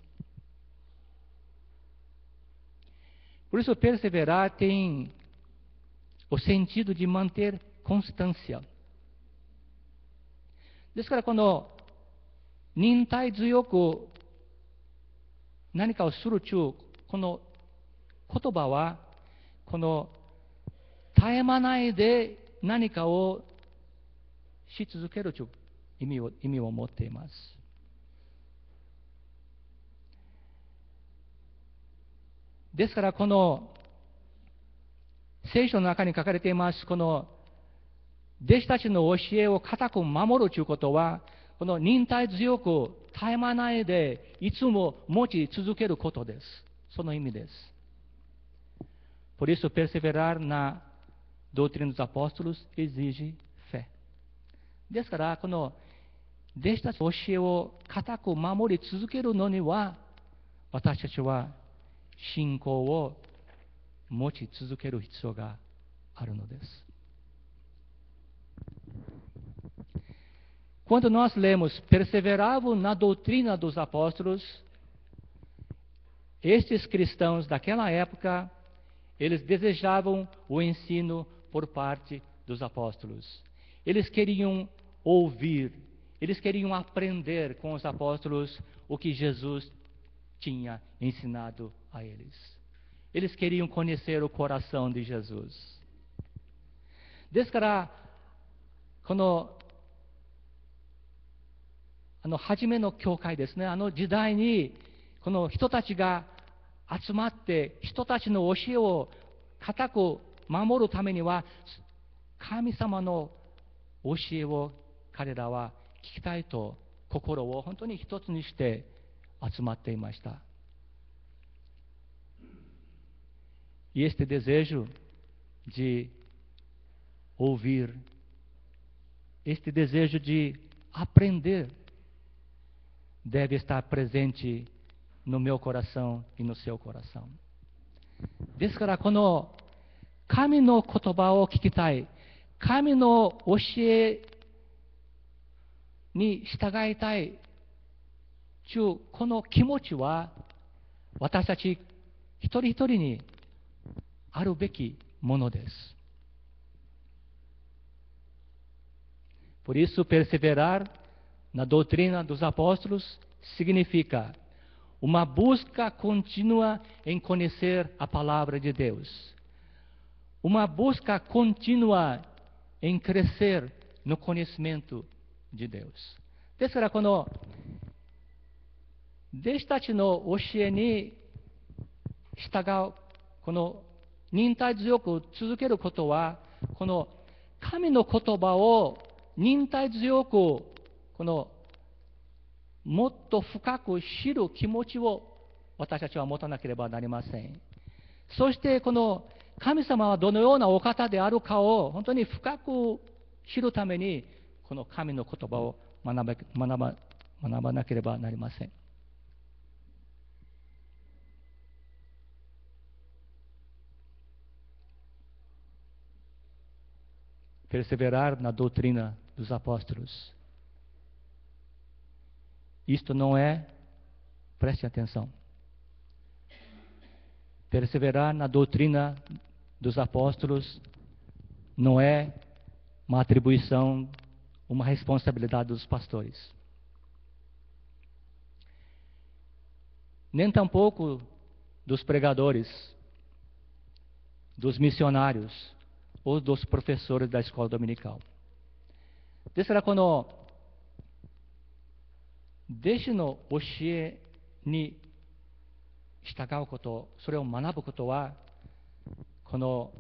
Por isso, perseverar tem o sentido de manter constância. ですから、この忍耐強く何かをするというこの言葉は、この絶え間ないで何かをし続けるという意味を持っています。ですから、この聖書の中に書かれています、この弟子たちの教えを固く守るということは、この忍耐強く絶え間ないでいつも持ち続けることです。その意味です。Por isso, perseverar na doutrina dos apóstolos exige fé. ですから、この弟子たちの教えを固く守り続けるのには、私たちは信仰を持ち続ける必要があるのです。Quando nós lemos perseveravam na doutrina dos apóstolos, estes cristãos daquela época, eles desejavam o ensino por parte dos apóstolos. Eles queriam ouvir, eles queriam aprender com os apóstolos o que Jesus tinha ensinado a eles. Eles queriam conhecer o coração de Jesus. ですから、この初めの教会ですね、時代にこの人たちが集まって人たちの教えを固く守るためには、神様の教えを彼らは聞きたいと心を本当に一つにして集まっていました。E este desejo de ouvir, este desejo de aprender, deve estar presente no meu coração e no seu coração. ですから、この神の言葉を聞きたい、神の教えに従いたいというこの気持ちは、私たち一人一人にあるべきものです。Por isso, perseverar na doutrina dos apóstolos significa uma busca contínua em conhecer a palavra de Deus. Uma busca contínua em crescer no conhecimento de Deus. ですから、この弟子たちの教えに従う、この忍耐強く続けることは、この神の言葉を忍耐強くこのもっと深く知る気持ちを私たちは持たなければなりません。そしてこの神様はどのようなお方であるかを本当に深く知るために、この神の言葉を学ばなければなりません。Perseverar na doutrina dos apóstolos. Isto não é, preste atenção, perseverar na doutrina dos apóstolos não é uma atribuição, uma responsabilidade dos pastores. Nem tampouco dos pregadores, dos missionários ou dos professores da escola dominical. ですから、この弟子の教えに従うこと、それを学ぶことは、この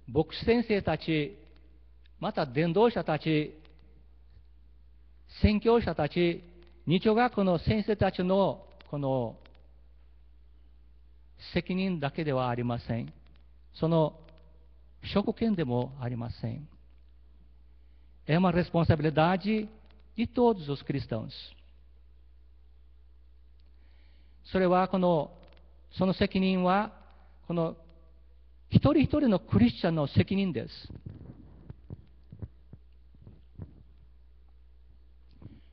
牧師先生たち、また伝道者たち、宣教者たち、日曜学校の先生たちのこの責任だけではありません。その職権でもありません。É uma responsabilidade de todos os cristãos. それはその責任はこの一人一人のクリスチャンの責任です。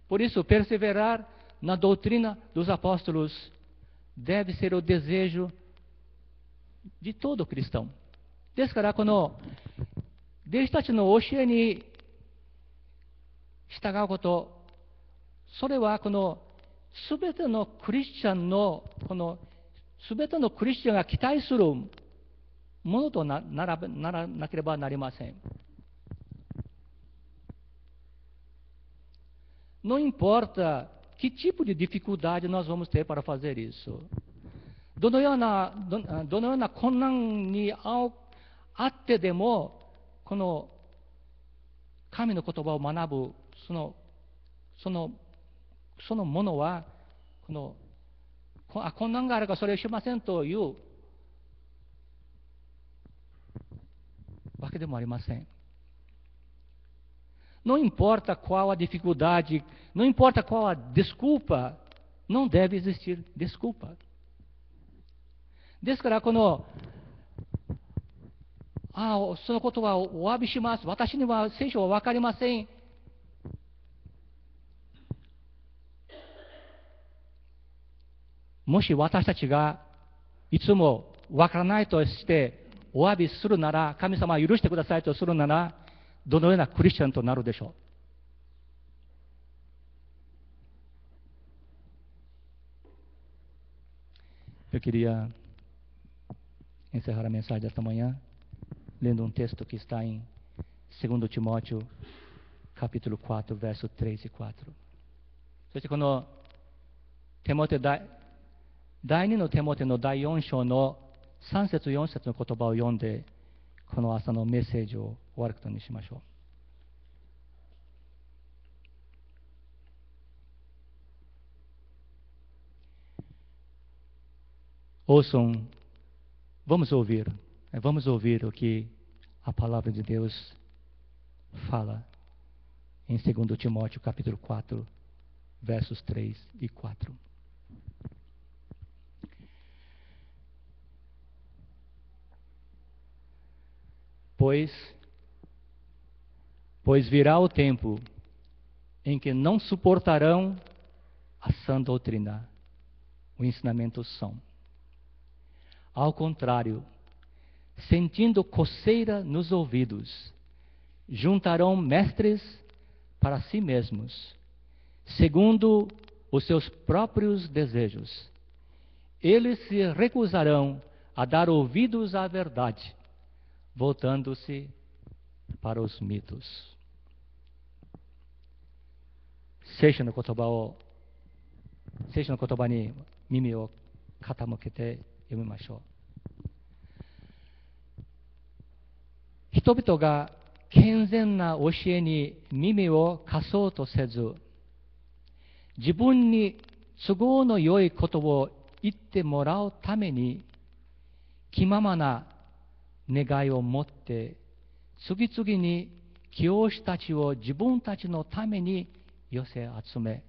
Por isso, perseverar na doutrina dos apóstolos deve ser o desejo de todo cristão. ですから、この弟子たちの教えに従うこと、それはこのすべてのクリスチャンのすべてのクリスチャンが期待するものとならなければなりません。Não importa que tipo de dificuldade nós vamos ter para fazer isso. どのような困難にあってでも、この神の言葉を学ぶそのものは、困難があるからそれをしませんというわけでもありません。Não importa qual a dificuldade, não importa qual a desculpa, não deve existir desculpa. ですから、そのことはお詫びします。私には聖書は分かりません。もし私たちがいつも分からないとしてお詫びするなら、神様は許してくださいとするなら、どのようなクリスチャンとなるでしょう。Eu queria encerrar a mensagem desta manhã lendo um texto que está em 2 Timóteo, capítulo 4, verso 3 e 4. そしてこの第2のテモテの第4章の3節4節の言葉を読んで、この朝のメッセージを終わることにしましょう。Ouçam, vamos ouvir o que a palavra de Deus fala em 2 Timóteo capítulo 4, versos 3 e 4. Pois virá o tempo em que não suportarão a sã doutrina, o ensinamento são. Ao contrário, sentindo coceira nos ouvidos, juntarão mestres para si mesmos, segundo os seus próprios desejos. Eles se recusarão a dar ouvidos à verdade, voltando-se para os mitos. 聖書の言葉に耳を傾けて読みましょう。人々が健全な教えに耳を貸そうとせず、自分に都合の良いことを言ってもらうために気ままな願いを持って次々に教師たちを自分たちのために寄せ集め、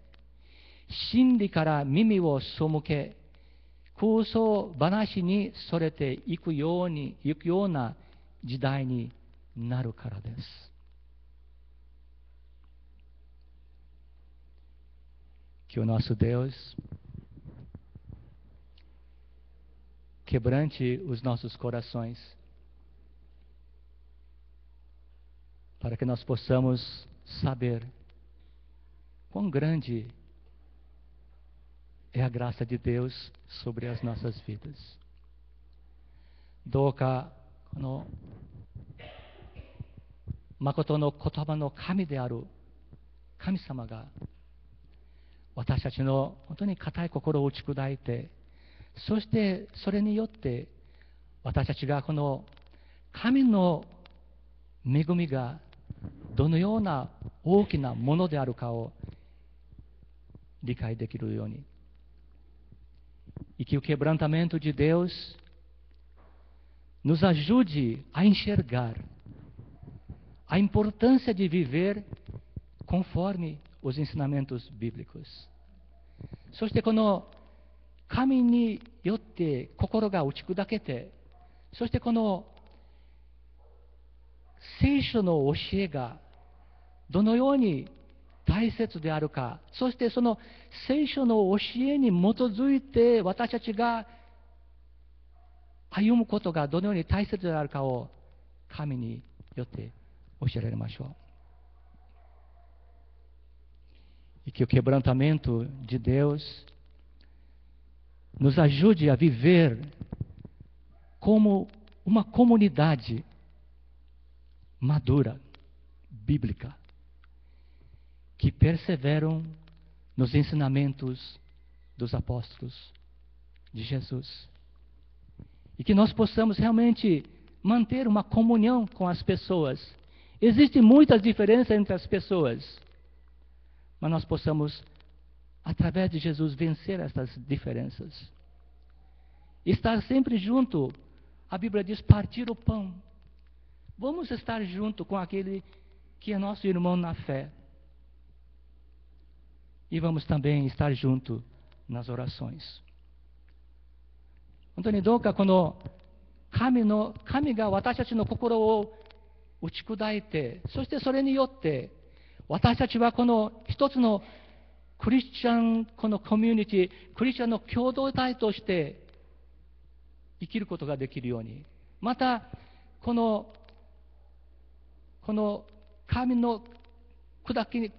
真理から耳を背け、空想話にそれていくような時代になるからです。Que o nosso Deus quebrante os nossos corações, para que nós possamos saber quão grande é a graça de Deus sobre as nossas vidas. どうかこの誠の言葉の神である神様が私たちの本当に固い心を打ち砕いて、そしてそれによって私たちがこの神の恵みがどのような大きなものであるかを理解できるように。E que o quebrantamento de Deus nos ajude a enxergar a importância de viver conforme os ensinamentos bíblicos. そしてこの神によって心が打ち砕けて、そしてこの聖書の教えがどのように大切であるか、そしてその聖書の教えに基づいて私たちが歩むことがどのように大切であるかを神によって教えられましょう。E que o quebrantamento de Deus nos ajude a viver como uma comunidade madura, bíblica, que perseveram nos ensinamentos dos apóstolos de Jesus. E que nós possamos realmente manter uma comunhão com as pessoas. Existem muitas diferenças entre as pessoas, mas nós possamos, através de Jesus, vencer essas diferenças. Estar sempre junto, a Bíblia diz, partir o pão. Vamos estar junto com aquele que é nosso irmão na fé. E vamos também estar junto nas orações. 本当にどうかこの神が私たちの心を打ち砕いて、そしてそれによって私たちはこの一つのクリスチャンこのコミュニティ、クリスチャンの共同体として生きることができるように、またこの神の砕き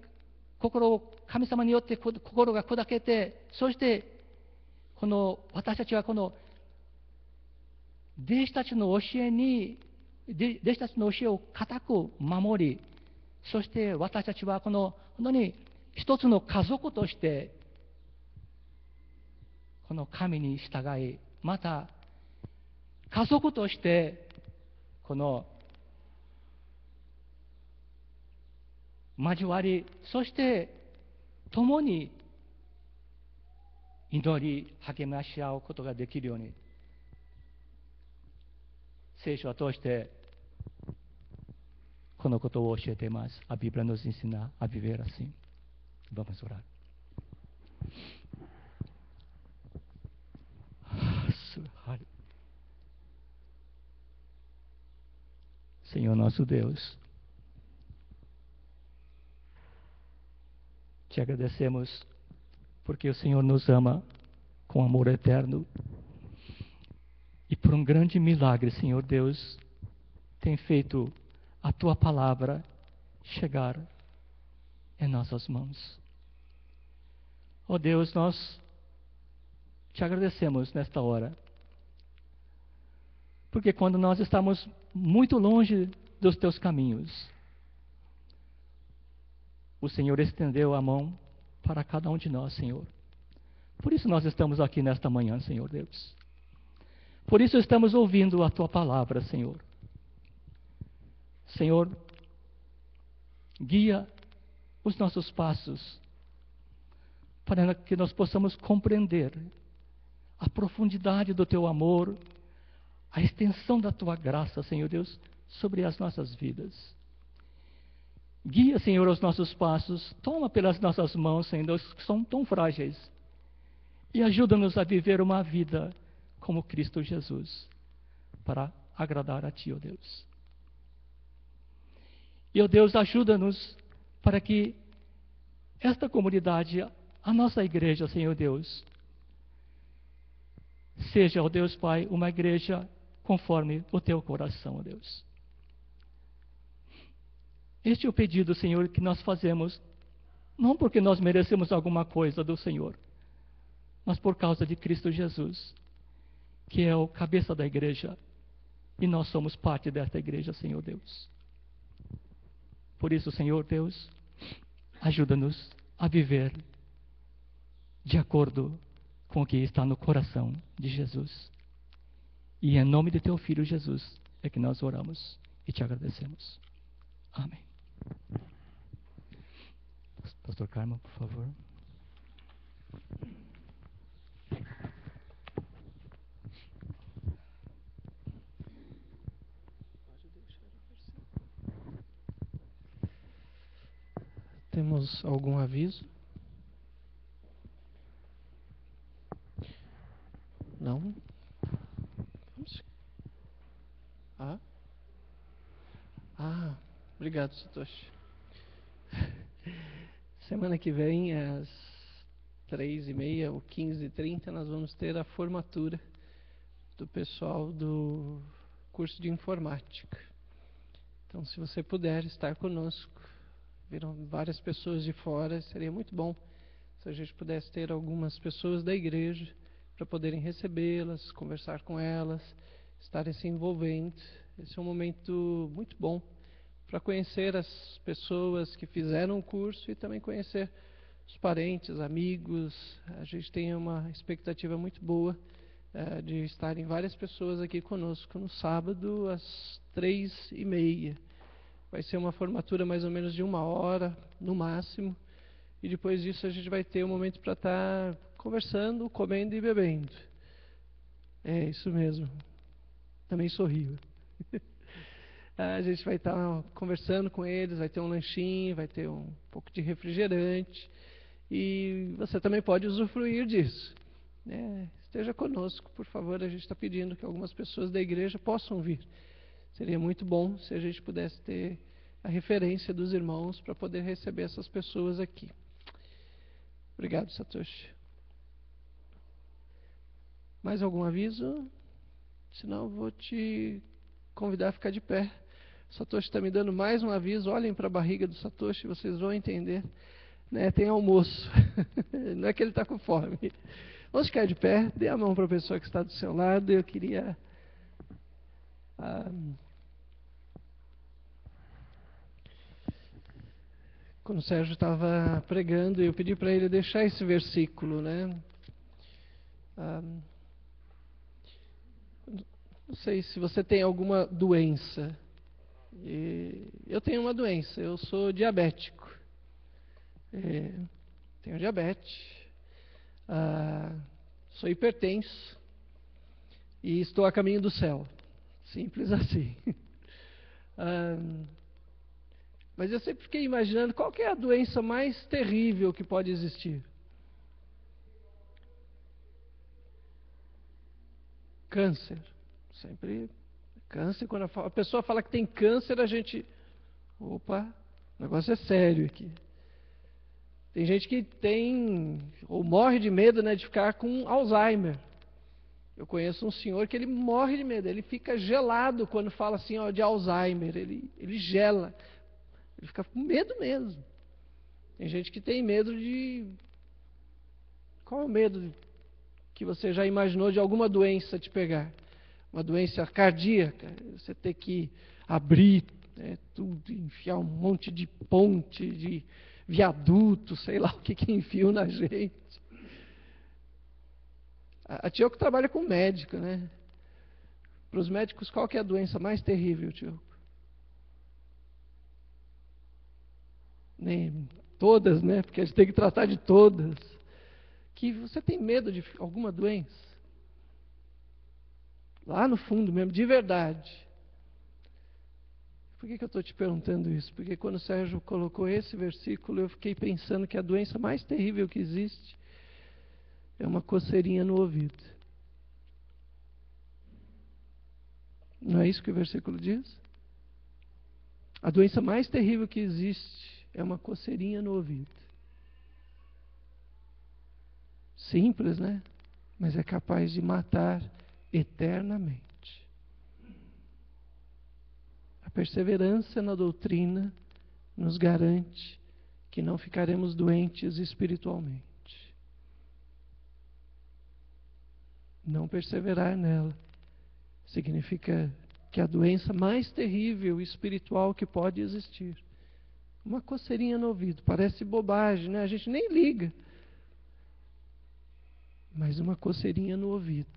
心を神様によって心が砕けて、そして私たちはこの弟子たちの教えを固く守り、そして私たちはこの本当に一つの家族としてこの神に従い、また家族としてこの交わり、そして共に祈り励まし合うことができるように、聖書を通してこのことを教えています。A Bíblia nos ensina a viver assim. Vamos orar. Senhor nosso Deus, te agradecemos porque o Senhor nos ama com amor eterno. E por um grande milagre, Senhor Deus, tem feito a Tua palavra chegar em nossas mãos. Ó Deus, nós te agradecemos nesta hora, porque quando nós estamos muito longe dos Teus caminhos, o Senhor estendeu a mão para cada um de nós, Senhor. Por isso nós estamos aqui nesta manhã, Senhor Deus. Por isso estamos ouvindo a Tua palavra, Senhor. Senhor, guia os nossos passos para que nós possamos compreender a profundidade do Teu amor, a extensão da Tua graça, Senhor Deus, sobre as nossas vidas. Guia, Senhor, os nossos passos, toma pelas nossas mãos, Senhor Deus, que são tão frágeis, e ajuda-nos a viver uma vida como Cristo Jesus, para agradar a Ti, ó Deus. E, ó Deus, ajuda-nos para que esta comunidade, a nossa igreja, Senhor Deus, seja, ó Deus Pai, uma igreja conforme o Teu coração, ó Deus. Este é o pedido, Senhor, que nós fazemos, não porque nós merecemos alguma coisa do Senhor, mas por causa de Cristo Jesus, que é o cabeça da igreja, e nós somos parte desta igreja, Senhor Deus. Por isso, Senhor Deus, ajuda-nos a viver de acordo com o que está no coração de Jesus. E em nome de teu Filho Jesus é que nós oramos e te agradecemos. Amém. Pastor Carmo, por favor. Temos algum aviso? Não? Vamos. Obrigado, Satoshi. Semana que vem, às 3h30 ou 15h30, nós vamos ter a formatura do pessoal do curso de informática. Então, se você puder estar conosco, viram várias pessoas de fora, seria muito bom se a gente pudesse ter algumas pessoas da igreja para poderem recebê-las, conversar com elas, estarem se envolvendo. Esse é um momento muito bom para conhecer as pessoas que fizeram o curso e também conhecer os parentes, amigos. A gente tem uma expectativa muito boa de estarem várias pessoas aqui conosco no sábado às 3h30. Vai ser uma formatura mais ou menos de 1 hora, no máximo. E depois disso a gente vai ter um momento para estar conversando, comendo e bebendo. É isso mesmo. Também sorriu. A gente vai estar conversando com eles, vai ter um lanchinho, vai ter um pouco de refrigerante. E você também pode usufruir disso. Esteja conosco, por favor. A gente está pedindo que algumas pessoas da igreja possam vir. Seria muito bom se a gente pudesse ter a referência dos irmãos para poder receber essas pessoas aqui. Obrigado, Satoshi. Mais algum aviso? Senão eu vou te convidar a ficar de pé. O Satoshi está me dando mais um aviso. Olhem para a barriga do Satoshi, vocês vão entender. Tem almoço. Não é que ele está com fome. Vamos ficar de pé. Dê a mão para a pessoa que está do seu lado. Eu queria... Quando o Sérgio estava pregando, eu pedi para ele deixar esse versículo, não sei se você tem alguma doença. Eu tenho uma doença, eu sou diabético. Tenho diabetes, sou hipertenso e estou a caminho do céu. Simples assim. Mas eu sempre fiquei imaginando qual que é a doença mais terrível que pode existir. Câncer. Sempre câncer. Quando a pessoa fala que tem câncer, a gente... Opa, o negócio é sério aqui. Tem gente que tem, ou morre de medo, de ficar com Alzheimer. Eu conheço um senhor que ele morre de medo. Ele fica gelado quando fala assim, de Alzheimer. Ele gela. Ele fica com medo mesmo. Tem gente que tem medo de... Qual é o medo que você já imaginou de alguma doença te pegar? Uma doença cardíaca, você ter que abrir tudo, enfiar um monte de ponte, de viaduto, sei lá o que enfiam na gente. A Tioco trabalha com médico, Para os médicos, qual que é a doença mais terrível, Tioco? Nem todas, Porque a gente tem que tratar de todas. Que você tem medo de alguma doença? Lá no fundo mesmo, de verdade. Por que eu estou te perguntando isso? Porque quando o Sérgio colocou esse versículo, eu fiquei pensando que a doença mais terrível que existe é uma coceirinha no ouvido. Não é isso que o versículo diz? A doença mais terrível que existe é uma coceirinha no ouvido. Simples, Mas é capaz de matar eternamente. A perseverança na doutrina nos garante que não ficaremos doentes espiritualmente. Não perseverar nela significa que a doença mais terrível espiritual que pode existir, uma coceirinha no ouvido, parece bobagem, A gente nem liga. mas uma coceirinha no ouvido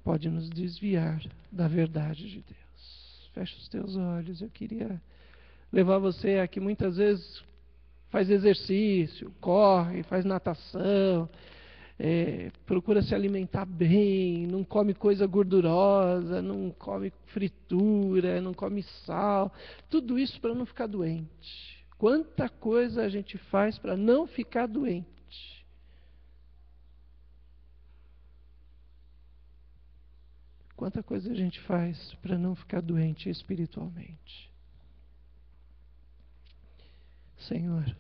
pode nos desviar da verdade de Deus. Fecha os teus olhos. Eu queria levar você a que muitas vezes faz exercício, corre, faz natação, procura se alimentar bem, não come coisa gordurosa, não come fritura, não come sal, tudo isso para não ficar doente. Quanta coisa a gente faz para não ficar doente. Quanta coisa a gente faz para não ficar doente espiritualmente. Senhor,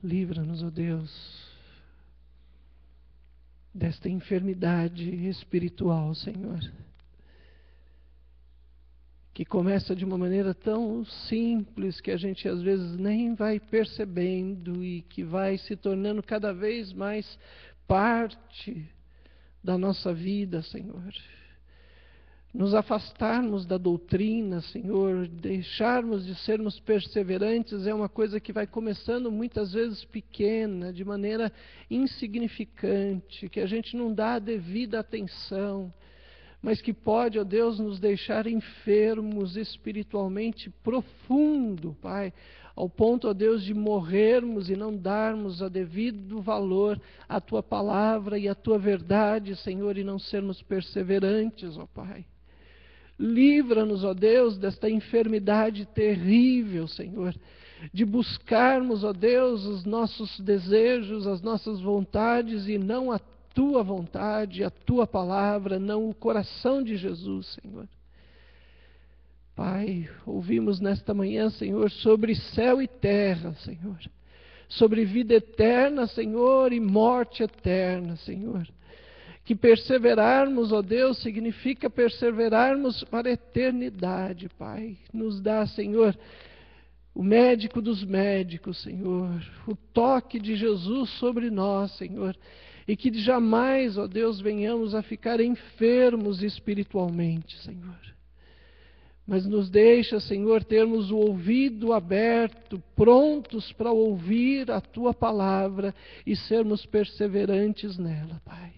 livra-nos, ó Deus, desta enfermidade espiritual, Senhor, que começa de uma maneira tão simples que a gente às vezes nem vai percebendo e que vai se tornando cada vez mais parte da nossa vida, Senhor. Nos afastarmos da doutrina, Senhor, deixarmos de sermos perseverantes é uma coisa que vai começando muitas vezes pequena, de maneira insignificante, que a gente não dá a devida atenção, mas que pode, ó Deus, nos deixar enfermos espiritualmente profundo, Pai, ao ponto, ó Deus, de morrermos e não darmos a devido valor à Tua palavra e à Tua verdade, Senhor, e não sermos perseverantes, ó Pai. Livra-nos, ó Deus, desta enfermidade terrível, Senhor, de buscarmos, ó Deus, os nossos desejos, as nossas vontades e não a Tua vontade, a Tua palavra, não o coração de Jesus, Senhor. Pai, ouvimos nesta manhã, Senhor, sobre céu e terra, Senhor, sobre vida eterna, Senhor, e morte eterna, Senhor. Que perseverarmos, ó Deus, significa perseverarmos para a eternidade, Pai. Nos dá, Senhor, o médico dos médicos, Senhor, o toque de Jesus sobre nós, Senhor, e que jamais, ó Deus, venhamos a ficar enfermos espiritualmente, Senhor. Mas nos deixa, Senhor, termos o ouvido aberto, prontos para ouvir a Tua palavra e sermos perseverantes nela, Pai.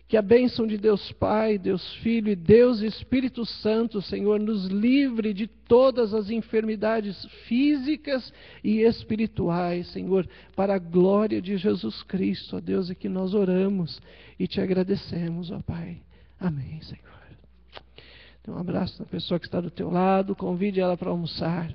Que a bênção de Deus Pai, Deus Filho e Deus Espírito Santo, Senhor, nos livre de todas as enfermidades físicas e espirituais, Senhor, para a glória de Jesus Cristo, ó Deus, é que nós oramos e Te agradecemos, ó Pai. Amém, Senhor. Dê um abraço na pessoa que está do teu lado, convide ela para almoçar.